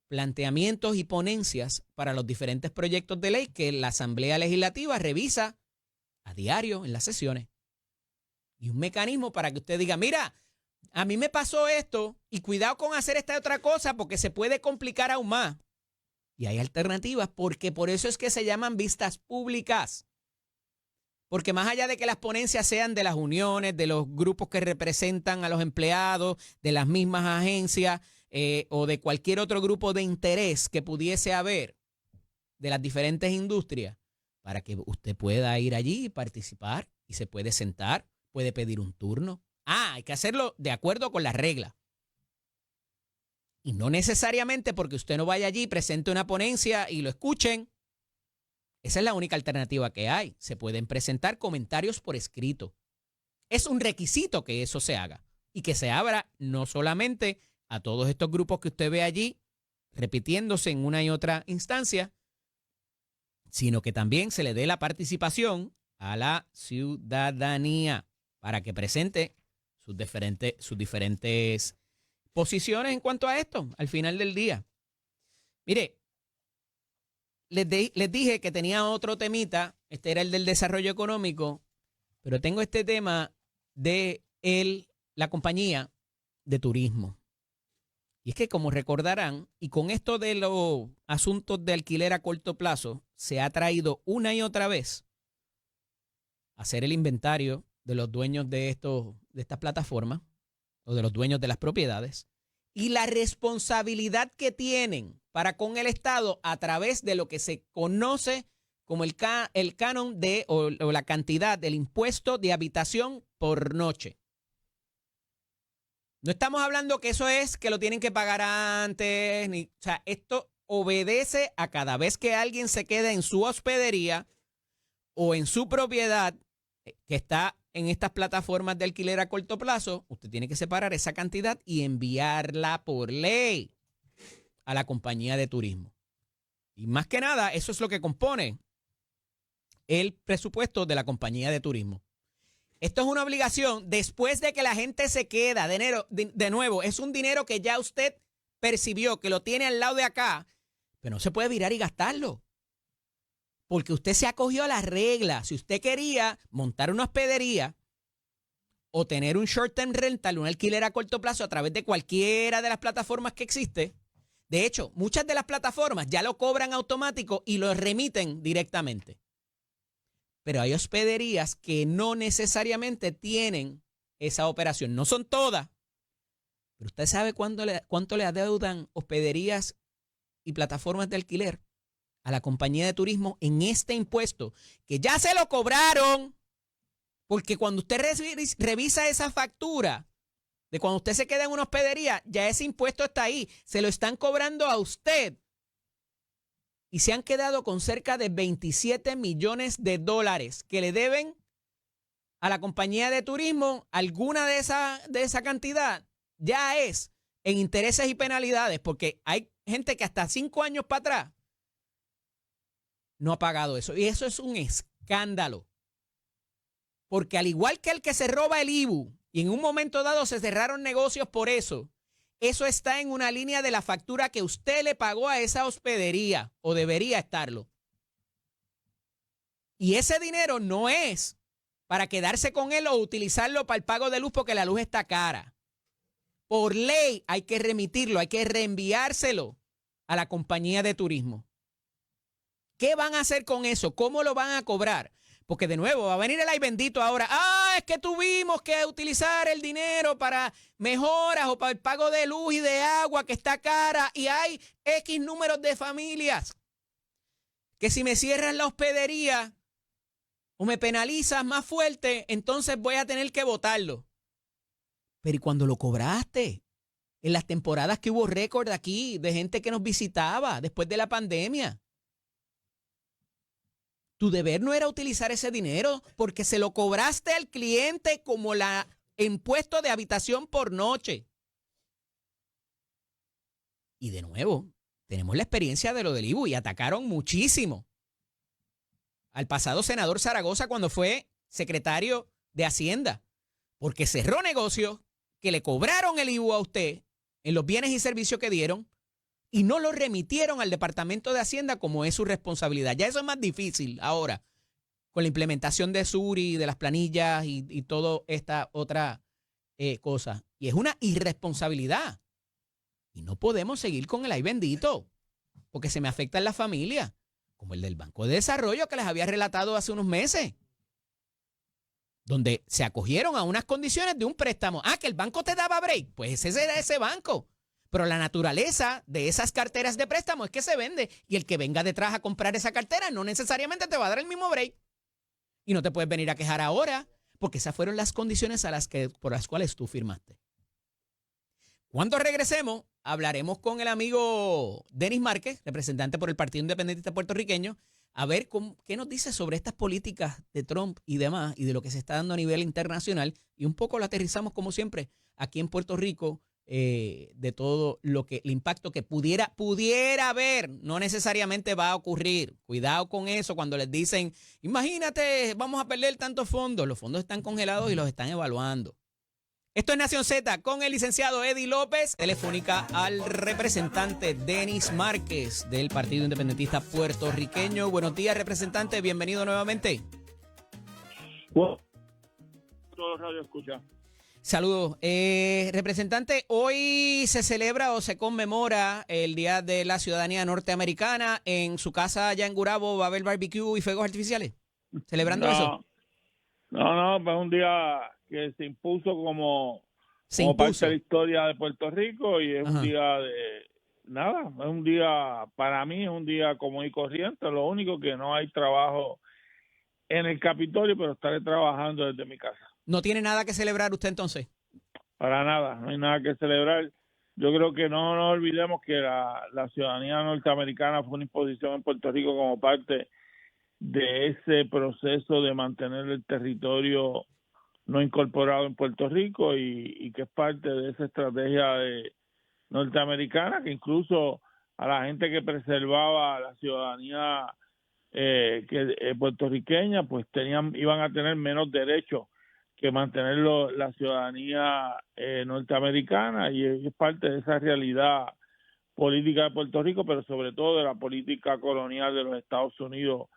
Speaker 1: planteamientos y ponencias para los diferentes proyectos de ley que la Asamblea Legislativa revisa a diario en las sesiones. Y un mecanismo para que usted diga, mira, a mí me pasó esto y cuidado con hacer esta otra cosa porque se puede complicar aún más. Y hay alternativas porque por eso es que se llaman vistas públicas. Porque más allá de que las ponencias sean de las uniones, de los grupos que representan a los empleados, de las mismas agencias o de cualquier otro grupo de interés que pudiese haber de las diferentes industrias, para que usted pueda ir allí y participar y se puede sentar, puede pedir un turno. Hay que hacerlo de acuerdo con las reglas. Y no necesariamente porque usted no vaya allí, presente una ponencia y lo escuchen. Esa es la única alternativa que hay. Se pueden presentar comentarios por escrito. Es un requisito que eso se haga y que se abra no solamente a todos estos grupos que usted ve allí repitiéndose en una y otra instancia, sino que también se le dé la participación a la ciudadanía para que presente sus diferentes posiciones en cuanto a esto al final del día. Mire, les dije que tenía otro temita, este era el del desarrollo económico, pero tengo este tema de la compañía de turismo. Y es que como recordarán, y con esto de los asuntos de alquiler a corto plazo, se ha traído una y otra vez a hacer el inventario de los dueños de estas plataformas o de los dueños de las propiedades y la responsabilidad que tienen para con el Estado a través de lo que se conoce como el canon o la cantidad del impuesto de habitación por noche. No estamos hablando que eso es que lo tienen que pagar antes, o sea, esto obedece a cada vez que alguien se queda en su hospedería o en su propiedad que está en estas plataformas de alquiler a corto plazo, usted tiene que separar esa cantidad y enviarla por ley a la compañía de turismo. Y más que nada, eso es lo que compone el presupuesto de la compañía de turismo. Esto es una obligación después de que la gente se queda. De nuevo, es un dinero que ya usted percibió, que lo tiene al lado de acá, pero no se puede virar y gastarlo. Porque usted se acogió a las reglas. Si usted quería montar una hospedería o tener un short-term rental, un alquiler a corto plazo a través de cualquiera de las plataformas que existe, de hecho, muchas de las plataformas ya lo cobran automático y lo remiten directamente. Pero hay hospederías que no necesariamente tienen esa operación. No son todas. Pero usted sabe cuánto le adeudan hospederías y plataformas de alquiler a la compañía de turismo en este impuesto, que ya se lo cobraron. Porque cuando usted revisa esa factura de cuando usted se queda en una hospedería, ya ese impuesto está ahí. Se lo están cobrando a usted. Y se han quedado con cerca de 27 millones de dólares que le deben a la compañía de turismo. Alguna de esa cantidad ya es en intereses y penalidades, porque hay gente que hasta 5 años para atrás no ha pagado eso. Y eso es un escándalo. Porque al igual que el que se roba el IBU, y en un momento dado se cerraron negocios por eso, eso está en una línea de la factura que usted le pagó a esa hospedería, o debería estarlo. Y ese dinero no es para quedarse con él o utilizarlo para el pago de luz porque la luz está cara. Por ley hay que remitirlo, hay que reenviárselo a la compañía de turismo. ¿Qué van a hacer con eso? ¿Cómo lo van a cobrar? Porque de nuevo va a venir el ay bendito ahora. Es que tuvimos que utilizar el dinero para mejoras o para el pago de luz y de agua que está cara y hay X números de familias. Que si me cierran la hospedería o me penalizas más fuerte, entonces voy a tener que botarlo. Pero ¿y cuando lo cobraste? En las temporadas que hubo récord aquí de gente que nos visitaba después de la pandemia. Tu deber no era utilizar ese dinero porque se lo cobraste al cliente como la impuesto de habitación por noche. Y de nuevo, tenemos la experiencia de lo del IBU y atacaron muchísimo al pasado senador Zaragoza cuando fue secretario de Hacienda, porque cerró negocios que le cobraron el IBU a usted en los bienes y servicios que dieron y no lo remitieron al Departamento de Hacienda como es su responsabilidad. Ya eso es más difícil ahora, con la implementación de Suri, de las planillas y toda esta otra cosa. Y es una irresponsabilidad. Y no podemos seguir con el ay bendito, porque se me afecta en la familia, como el del Banco de Desarrollo que les había relatado hace unos meses, donde se acogieron a unas condiciones de un préstamo. Ah, que el banco te daba break. Pues ese era ese banco. Pero la naturaleza de esas carteras de préstamo es que se vende y el que venga detrás a comprar esa cartera no necesariamente te va a dar el mismo break. Y no te puedes venir a quejar ahora porque esas fueron las condiciones por las cuales tú firmaste. Cuando regresemos, hablaremos con el amigo Denis Márquez, representante por el Partido Independentista Puertorriqueño, a ver qué nos dice sobre estas políticas de Trump y demás y de lo que se está dando a nivel internacional. Y un poco lo aterrizamos, como siempre, aquí en Puerto Rico, de todo el impacto que pudiera haber, no necesariamente va a ocurrir. Cuidado con eso cuando les dicen, imagínate, vamos a perder tantos fondos. Los fondos están congelados y los están evaluando. Esto es Nación Z con el licenciado Eddie López, telefónica al representante Denis Márquez del Partido Independentista Puertorriqueño. Buenos días, representante, bienvenido nuevamente.
Speaker 3: Bueno, todo radio escucha.
Speaker 1: Saludos. Representante, hoy se celebra o se conmemora el Día de la Ciudadanía Norteamericana. En su casa allá en Gurabo va a haber barbecue y fuegos artificiales. ¿Celebrando eso?
Speaker 3: No, pues es un día que se impuso como parte de la historia de Puerto Rico y es un día es un día, para mí es un día común y corriente. Lo único que no hay trabajo en el Capitolio, pero estaré trabajando desde mi casa.
Speaker 1: ¿No tiene nada que celebrar usted entonces?
Speaker 3: Para nada, no hay nada que celebrar. Yo creo que no nos olvidemos que la ciudadanía norteamericana fue una imposición en Puerto Rico como parte de ese proceso de mantener el territorio no incorporado en Puerto Rico y que es parte de esa estrategia norteamericana que incluso a la gente que preservaba la ciudadanía puertorriqueña pues iban a tener menos derechos que mantener la ciudadanía norteamericana y es parte de esa realidad política de Puerto Rico, pero sobre todo de la política colonial de los Estados Unidos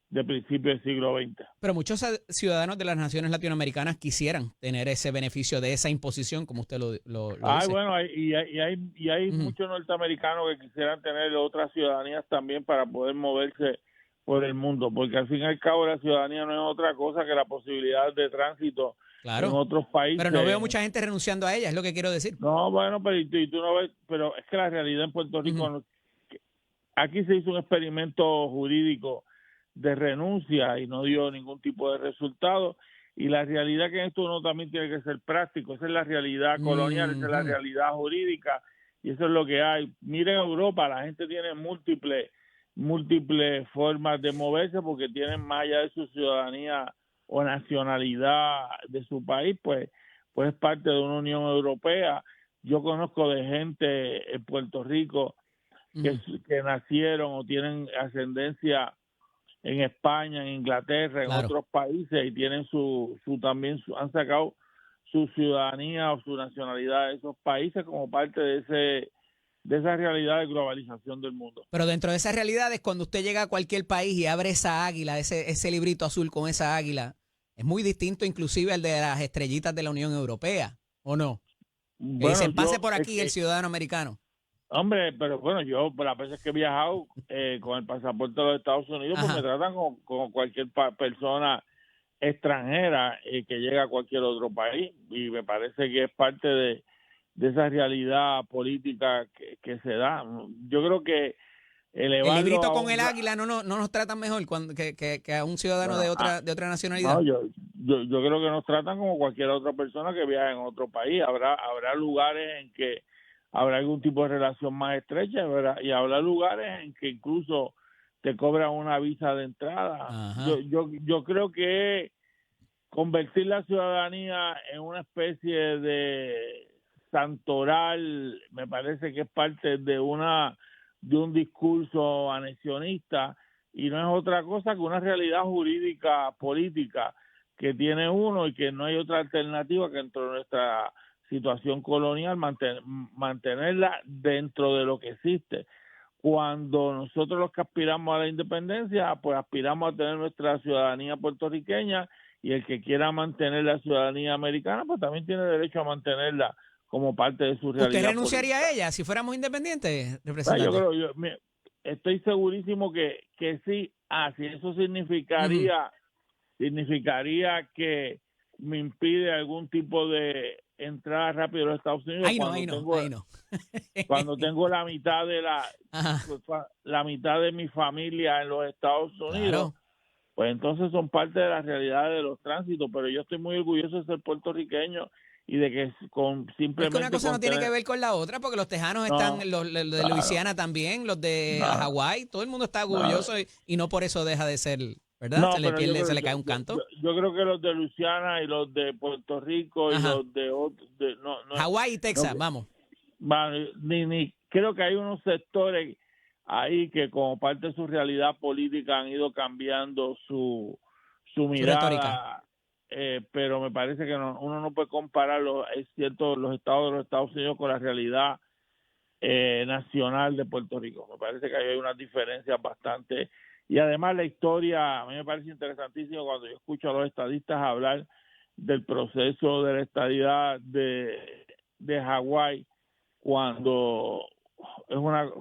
Speaker 3: de principios del siglo XX.
Speaker 1: Pero muchos ciudadanos de las naciones latinoamericanas quisieran tener ese beneficio de esa imposición, como usted lo dice.
Speaker 3: Bueno, hay muchos norteamericanos que quisieran tener otras ciudadanías también para poder moverse por el mundo, porque al fin y al cabo la ciudadanía no es otra cosa que la posibilidad de tránsito en otros países.
Speaker 1: Pero no veo mucha gente renunciando a ella, es lo que quiero decir.
Speaker 3: No, bueno, pero y tú no ves, pero es que la realidad en Puerto Rico, aquí se hizo un experimento jurídico de renuncia y no dio ningún tipo de resultado. Y la realidad que en esto uno también tiene que ser práctico. Esa es la realidad colonial, esa es la realidad jurídica y eso es lo que hay. Miren Europa, la gente tiene múltiples formas de moverse porque tienen más allá de su ciudadanía o nacionalidad de su país, pues es parte de una Unión Europea. Yo conozco de gente en Puerto Rico que nacieron o tienen ascendencia en España, en Inglaterra, en otros países y tienen han sacado su ciudadanía o su nacionalidad de esos países como parte de esa realidad de globalización del mundo.
Speaker 1: Pero dentro de esas realidades, cuando usted llega a cualquier país y abre esa águila, ese librito azul con esa águila, es muy distinto inclusive al de las estrellitas de la Unión Europea, ¿o no? Que dicen, pase por aquí el ciudadano americano.
Speaker 3: Hombre, pero bueno, yo las veces que he viajado con el pasaporte de los Estados Unidos, pues me tratan como cualquier persona extranjera que llega a cualquier otro país y me parece que es parte de esa realidad política que se da. Yo creo que
Speaker 1: el librito con el águila no nos tratan mejor que a un ciudadano de otra nacionalidad.
Speaker 3: No, yo creo que nos tratan como cualquier otra persona que viaja en otro país. Habrá lugares en que habrá algún tipo de relación más estrecha, ¿verdad? Y habrá lugares en que incluso te cobran una visa de entrada.
Speaker 1: Ajá.
Speaker 3: Yo creo que convertir la ciudadanía en una especie de santoral me parece que es parte de un discurso anexionista y no es otra cosa que una realidad jurídica política que tiene uno y que no hay otra alternativa que dentro de nuestra situación colonial mantenerla dentro de lo que existe. Cuando nosotros los que aspiramos a la independencia, pues aspiramos a tener nuestra ciudadanía puertorriqueña y el que quiera mantener la ciudadanía americana, pues también tiene derecho a mantenerla como parte de su realidad.
Speaker 1: ¿Usted renunciaría
Speaker 3: política
Speaker 1: a ella si fuéramos independientes,
Speaker 3: Bueno,
Speaker 1: representante?
Speaker 3: estoy segurísimo que sí. Si eso significaría que me impide algún tipo de entrada rápida a los Estados Unidos
Speaker 1: Ahí no, ahí no, ahí no.
Speaker 3: cuando tengo la mitad de
Speaker 1: Ajá,
Speaker 3: la mitad de mi familia en los Estados Unidos,
Speaker 1: claro.
Speaker 3: pues entonces son parte de la realidad de los tránsitos, pero yo estoy muy orgulloso de ser puertorriqueño y de que
Speaker 1: Es que una cosa no tiene que ver con la otra, porque los tejanos están,
Speaker 3: no,
Speaker 1: los de
Speaker 3: claro,
Speaker 1: Luisiana también, los de
Speaker 3: no,
Speaker 1: Hawái, todo el mundo está
Speaker 3: no,
Speaker 1: orgulloso y no por eso deja de ser, ¿verdad?
Speaker 3: no,
Speaker 1: Se le
Speaker 3: pero
Speaker 1: pierde, se le cae un canto.
Speaker 3: yo creo que los de Luisiana y los de Puerto Rico y
Speaker 1: Ajá.
Speaker 3: los de otros,
Speaker 1: Hawái y
Speaker 3: no,
Speaker 1: Texas, vamos.
Speaker 3: ni creo que hay unos sectores ahí que como parte de su realidad política han ido cambiando su
Speaker 1: Su retórica.
Speaker 3: mirada, pero me parece que uno no puede comparar es cierto, los estados de los Estados Unidos con la realidad nacional de Puerto Rico. Me parece que hay unas diferencias bastante, y además la historia, a mí me parece interesantísimo cuando yo escucho a los estadistas hablar del proceso de la estadidad de Hawái, cuando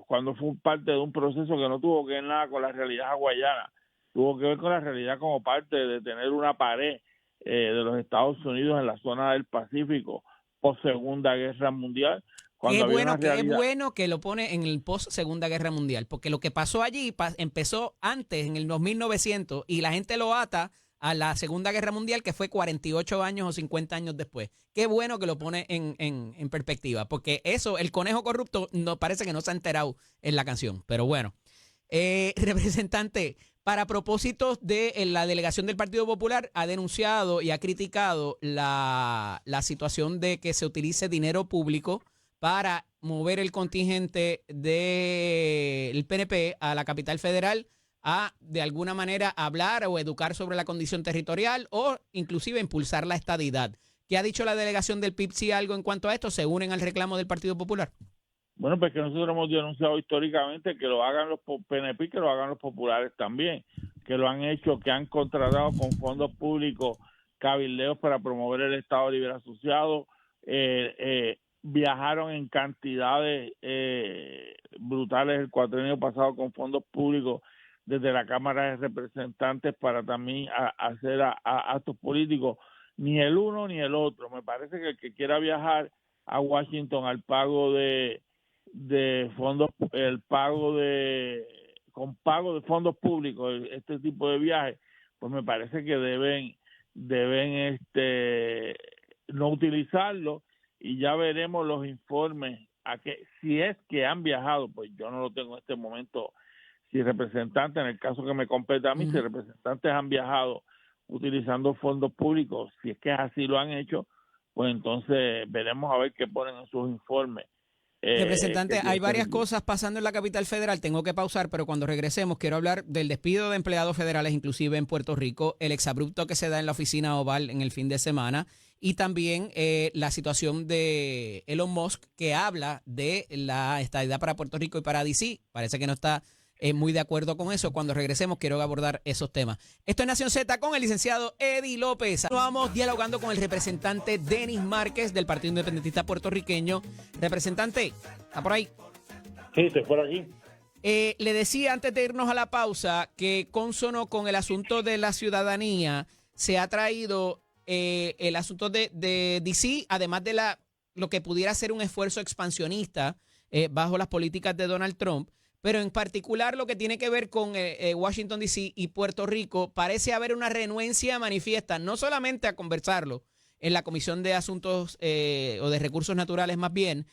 Speaker 3: cuando fue parte de un proceso que no tuvo que ver nada con la realidad hawaiana, tuvo que ver con la realidad como parte de tener una pared de los Estados Unidos en la zona del Pacífico post Segunda Guerra Mundial, cuando había una
Speaker 1: Qué
Speaker 3: realidad.
Speaker 1: bueno que lo pone en el post Segunda Guerra Mundial, porque lo que pasó allí empezó antes, en el 2900, y la gente lo ata a la Segunda Guerra Mundial, que fue 48 años o 50 años después. Qué bueno que lo pone en perspectiva, porque eso, el conejo corrupto, no parece que no se ha enterado en la canción, pero bueno. Representante, para propósitos de la delegación del Partido Popular, ha denunciado y ha criticado la situación de que se utilice dinero público para mover el contingente del PNP a la capital federal a, de alguna manera, hablar o educar sobre la condición territorial o inclusive impulsar la estadidad. ¿Qué ha dicho la delegación del PIB? Si algo en cuanto a esto, ¿se unen al reclamo del Partido Popular?
Speaker 3: Bueno, pues que nosotros hemos denunciado históricamente que lo hagan los PNP y que lo hagan los populares también, que lo han hecho, que han contratado con fondos públicos cabildeos para promover el Estado Libre Asociado, viajaron en cantidades brutales el cuatrienio pasado con fondos públicos desde la Cámara de Representantes para también hacer actos políticos, ni el uno ni el otro. Me parece que el que quiera viajar a Washington al pago de fondos, con pago de fondos públicos, este tipo de viajes, pues me parece que deben no utilizarlo, y ya veremos los informes si es que han viajado, pues yo no lo tengo en este momento, si representantes, en el caso que me compete a mí, si representantes han viajado utilizando fondos públicos, si es que así lo han hecho, pues entonces veremos a ver qué ponen en sus informes.
Speaker 1: Representante, hay varias cosas pasando en la capital federal, tengo que pausar, pero cuando regresemos quiero hablar del despido de empleados federales, inclusive en Puerto Rico, el exabrupto que se da en la oficina Oval en el fin de semana y también la situación de Elon Musk, que habla de la estadidad para Puerto Rico y para D.C. Parece que no está muy de acuerdo con eso. Cuando regresemos quiero abordar esos temas. Esto es Nación Z con el licenciado Eddie López. Vamos dialogando con el representante Denis Márquez del Partido Independentista Puertorriqueño. Representante, ¿está por ahí?
Speaker 3: Sí, estoy por aquí.
Speaker 1: Le decía antes de irnos a la pausa que consono con el asunto de la ciudadanía se ha traído el asunto de D.C., además de lo que pudiera ser un esfuerzo expansionista bajo las políticas de Donald Trump. Pero en particular lo que tiene que ver con Washington, D.C. y Puerto Rico, parece haber una renuencia manifiesta, no solamente a conversarlo en la Comisión de Asuntos o de Recursos Naturales más bien,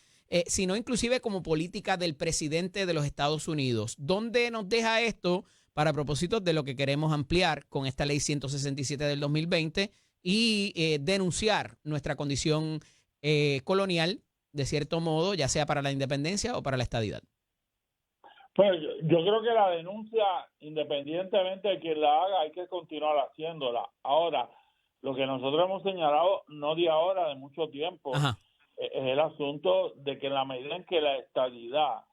Speaker 1: sino inclusive como política del presidente de los Estados Unidos. ¿Dónde nos deja esto? para propósitos de lo que queremos ampliar con esta ley 167 del 2020 y denunciar nuestra condición colonial, de cierto modo, ya sea para la independencia o para la estadidad.
Speaker 3: Pues yo creo que la denuncia, independientemente de quien la haga, hay que continuar haciéndola. Ahora, lo que nosotros hemos señalado, no de ahora, de mucho tiempo,
Speaker 1: Ajá.
Speaker 3: es el asunto de que en la medida en que la estadidad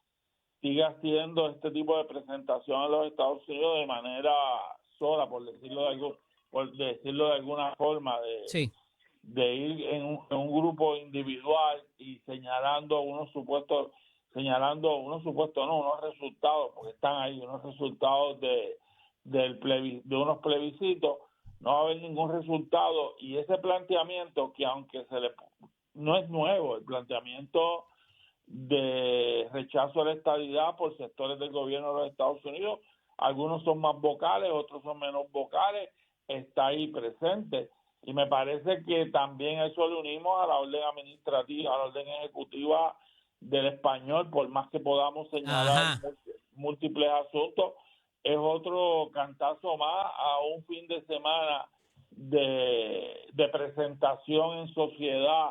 Speaker 3: siga haciendo este tipo de presentación en los Estados Unidos de manera sola, por decirlo de alguna forma,
Speaker 1: Sí.
Speaker 3: de ir en un grupo individual y señalando unos resultados, porque están ahí, unos resultados de unos plebiscitos, no va a haber ningún resultado. Y ese planteamiento, que aunque no es nuevo, el planteamiento de rechazo a la estadidad por sectores del gobierno de los Estados Unidos, algunos son más vocales, otros son menos vocales, está ahí presente. Y me parece que también eso le unimos a la orden administrativa, a la orden ejecutiva del español, por más que podamos señalar
Speaker 1: Ajá.
Speaker 3: múltiples asuntos, es otro cantazo más a un fin de semana de presentación en sociedad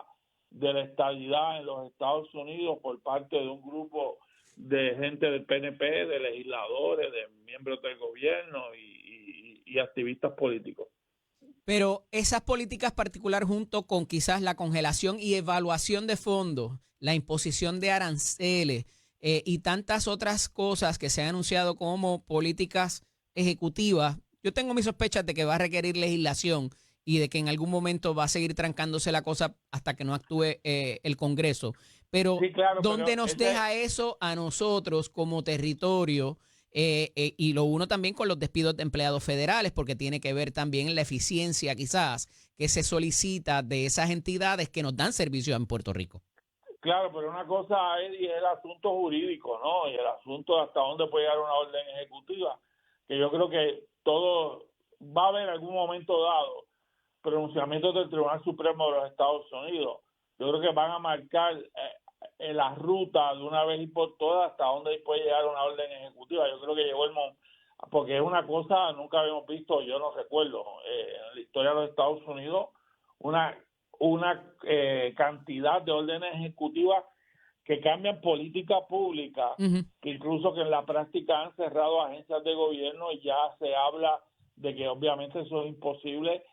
Speaker 3: de la estadidad en los Estados Unidos por parte de un grupo de gente del PNP, de legisladores, de miembros del gobierno y activistas políticos.
Speaker 1: Pero esas políticas particular junto con quizás la congelación y evaluación de fondos, la imposición de aranceles y tantas otras cosas que se han anunciado como políticas ejecutivas, yo tengo mis sospechas de que va a requerir legislación y de que en algún momento va a seguir trancándose la cosa hasta que no actúe el Congreso. Pero,
Speaker 3: Sí, claro,
Speaker 1: ¿dónde nos deja eso a nosotros como territorio? Y lo uno también con los despidos de empleados federales, porque tiene que ver también la eficiencia quizás que se solicita de esas entidades que nos dan servicio en Puerto Rico.
Speaker 3: Claro, pero una cosa, Eddie, es el asunto jurídico, ¿no? Y el asunto de hasta dónde puede llegar una orden ejecutiva, que yo creo que todo va a haber algún momento dado pronunciamientos del Tribunal Supremo de los Estados Unidos. Yo creo que van a marcar la ruta de una vez y por todas hasta dónde puede llegar una orden ejecutiva. Yo creo que llegó el momento, porque es una cosa, nunca habíamos visto, yo no recuerdo, en la historia de los Estados Unidos, una cantidad de órdenes ejecutivas que cambian política pública, que incluso que en la práctica han cerrado agencias de gobierno y ya se habla de que obviamente eso es imposible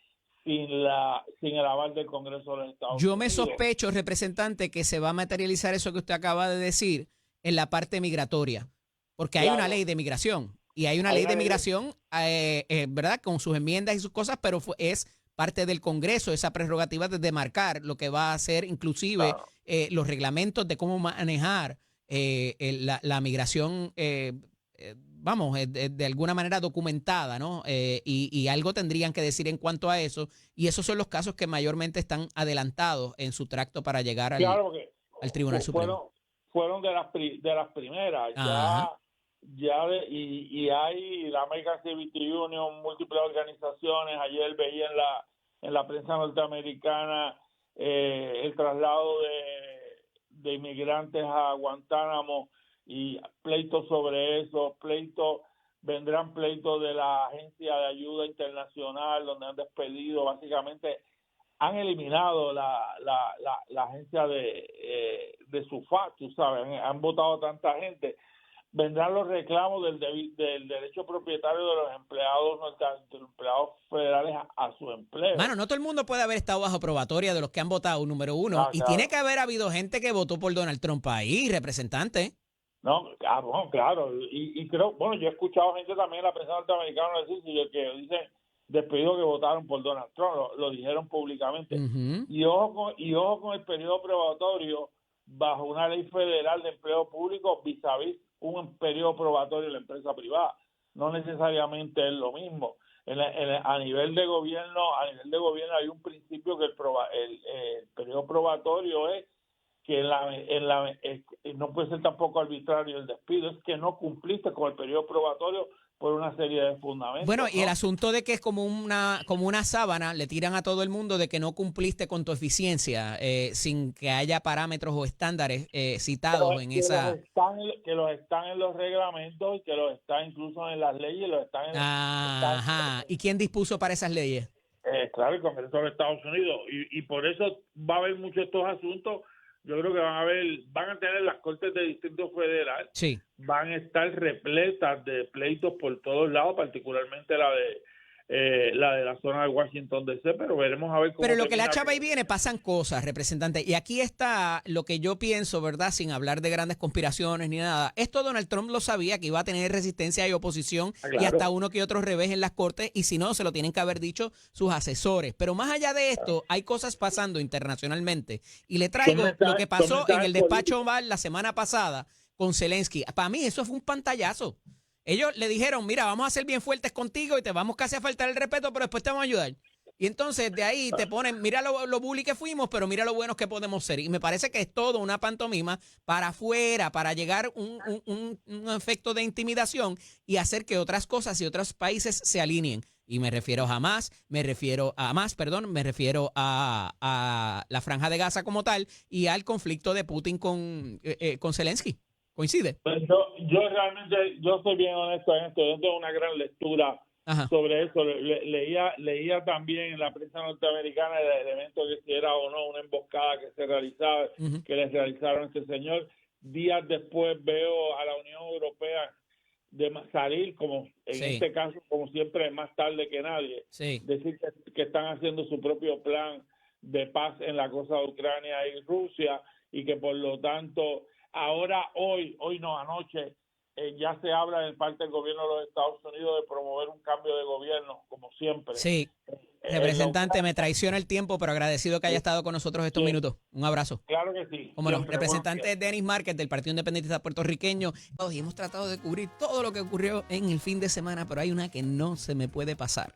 Speaker 3: sin el aval del Congreso de los Estados Unidos.
Speaker 1: Yo me sospecho, representante, que se va a materializar eso que usted acaba de decir en la parte migratoria, porque hay una ley de migración y hay una ley de migración, ¿verdad? Con sus enmiendas y sus cosas, pero es parte del Congreso esa prerrogativa de demarcar lo que va a ser inclusive los reglamentos de cómo manejar la migración, de alguna manera documentada, ¿no? Y algo tendrían que decir en cuanto a eso, y esos son los casos que mayormente están adelantados en su tracto para llegar al Tribunal Supremo.
Speaker 3: Fueron de las primeras.
Speaker 1: Ajá.
Speaker 3: Y hay la American Civil Union, múltiples organizaciones. Ayer veía en la prensa norteamericana el traslado de inmigrantes a Guantánamo y pleitos sobre eso, vendrán pleitos de la Agencia de Ayuda Internacional, donde han despedido, básicamente han eliminado la agencia de SUFAT, tú sabes, han votado a tanta gente. Vendrán los reclamos del derecho propietario de los empleados federales a su empleo.
Speaker 1: Mano, no todo el mundo puede haber estado bajo probatoria de los que han votado, número uno. Y claro, tiene que haber habido gente que votó por Donald Trump ahí, representante.
Speaker 3: No, claro. Y creo, bueno, yo he escuchado gente también en la prensa norteamericana decir que dicen despedidos que votaron por Donald Trump, lo dijeron públicamente. Y ojo con el periodo probatorio bajo una ley federal de empleo público vis a vis un periodo probatorio en la empresa privada. No necesariamente es lo mismo. A nivel de gobierno hay un principio que el periodo probatorio es que no puede ser tampoco arbitrario el despido, es que no cumpliste con el periodo probatorio, por una serie de fundamentos.
Speaker 1: Bueno, y el
Speaker 3: ¿no?
Speaker 1: asunto de que es como una sábana, le tiran a todo el mundo de que no cumpliste con tu eficiencia sin que haya parámetros o estándares citados en esa...
Speaker 3: Que los están en los reglamentos y que los están incluso en las leyes, los están en...
Speaker 1: Ajá. ¿Y quién dispuso para esas leyes?
Speaker 3: Claro, el Congreso de Estados Unidos. Y por eso va a haber muchos de estos asuntos. Yo creo que van a tener las Cortes de Distrito Federal,
Speaker 1: Sí.
Speaker 3: van a estar repletas de pleitos por todos lados, particularmente la de la zona de Washington DC, pero veremos a ver cómo...
Speaker 1: Pero lo que la
Speaker 3: termina.
Speaker 1: chava y viene, pasan cosas, representante. Y aquí está lo que yo pienso, ¿verdad? Sin hablar de grandes conspiraciones ni nada. Esto Donald Trump lo sabía, que iba a tener resistencia y oposición
Speaker 3: Claro.
Speaker 1: y hasta uno que otro revés en las cortes. Y si no, se lo tienen que haber dicho sus asesores. Pero más allá de esto, hay cosas pasando internacionalmente. Y le traigo lo que pasó en el despacho Oval la semana pasada con Zelensky. Para mí eso fue un pantallazo. Ellos le dijeron, mira, vamos a ser bien fuertes contigo y te vamos casi a faltar el respeto, pero después te vamos a ayudar. Y entonces de ahí te ponen, mira lo bully que fuimos, pero mira lo buenos que podemos ser. Y me parece que es todo una pantomima para afuera, para llegar un efecto de intimidación y hacer que otras cosas y otros países se alineen. Y me refiero a Hamas, me refiero a la Franja de Gaza como tal y al conflicto de Putin con Zelensky. ¿Coincide?
Speaker 3: Pues yo realmente, yo soy bien honesto en esto, yo tengo una gran lectura
Speaker 1: Ajá.
Speaker 3: sobre eso. Leía también en la prensa norteamericana el elemento que si era o no una emboscada que se realizaba,
Speaker 1: Uh-huh.
Speaker 3: que les realizaron a este señor. Días después veo a la Unión Europea salir, como en este caso, como siempre, más tarde que nadie, decir que están haciendo su propio plan de paz en la cosa de Ucrania y Rusia, y que por lo tanto ahora, anoche, ya se habla de parte del gobierno de los Estados Unidos de promover un cambio de gobierno, como siempre.
Speaker 1: Sí, representante, me traiciona el tiempo, pero agradecido que haya estado con nosotros estos minutos. Un abrazo.
Speaker 3: Claro que sí.
Speaker 1: Como no, representante Denis Márquez del Partido Independentista Puertorriqueño. Y hemos tratado de cubrir todo lo que ocurrió en el fin de semana, pero hay una que no se me puede pasar.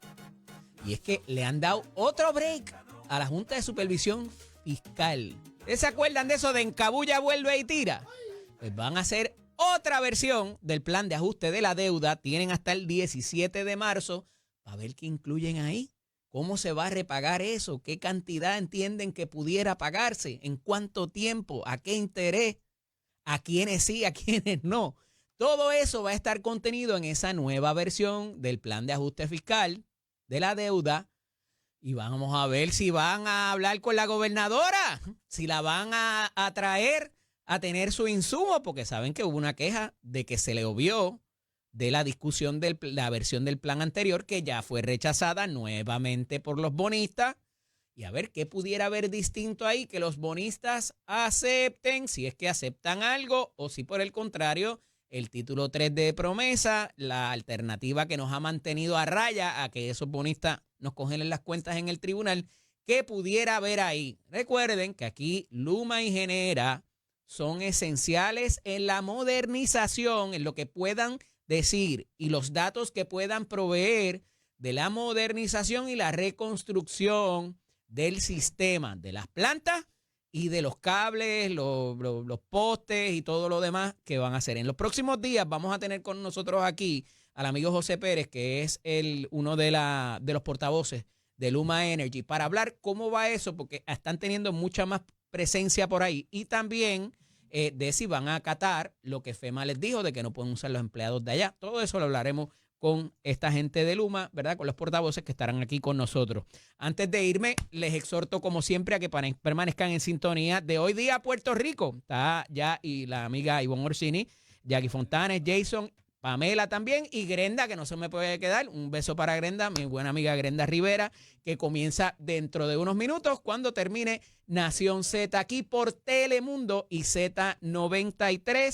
Speaker 1: Y es que le han dado otro break a la Junta de Supervisión Fiscal. ¿Ustedes se acuerdan de eso de encabulla, vuelve y tira? Pues van a hacer otra versión del plan de ajuste de la deuda. Tienen hasta el 17 de marzo para ver qué incluyen ahí. ¿Cómo se va a repagar eso? ¿Qué cantidad entienden que pudiera pagarse? ¿En cuánto tiempo? ¿A qué interés? ¿A quiénes sí? ¿A quiénes no? Todo eso va a estar contenido en esa nueva versión del plan de ajuste fiscal de la deuda. Y vamos a ver si van a hablar con la gobernadora, si la van a traer a tener su insumo, porque saben que hubo una queja de que se le obvió de la discusión de la versión del plan anterior, que ya fue rechazada nuevamente por los bonistas. Y a ver qué pudiera haber distinto ahí, que los bonistas acepten, si es que aceptan algo, o si por el contrario, el título 3 de promesa, la alternativa que nos ha mantenido a raya a que esos bonistas nos congelen las cuentas en el tribunal, ¿qué pudiera haber ahí? Recuerden que aquí Luma y Genera son esenciales en la modernización, en lo que puedan decir y los datos que puedan proveer de la modernización y la reconstrucción del sistema, de las plantas y de los cables, los postes y todo lo demás que van a hacer. En los próximos días vamos a tener con nosotros aquí al amigo José Pérez, que es uno de los portavoces de Luma Energy, para hablar cómo va eso, porque están teniendo mucha más presencia por ahí. Y también de si van a acatar lo que FEMA les dijo, de que no pueden usar los empleados de allá. Todo eso lo hablaremos con esta gente de Luma, ¿verdad? Con los portavoces que estarán aquí con nosotros. Antes de irme, les exhorto como siempre a que permanezcan en sintonía de Hoy Día Puerto Rico. Está ya y la amiga Ivonne Orsini, Jackie Fontanes, Jason, Pamela también y Grenda, que no se me puede quedar. Un beso para Grenda, mi buena amiga Grenda Rivera, que comienza dentro de unos minutos cuando termine Nación Z aquí por Telemundo y Z93.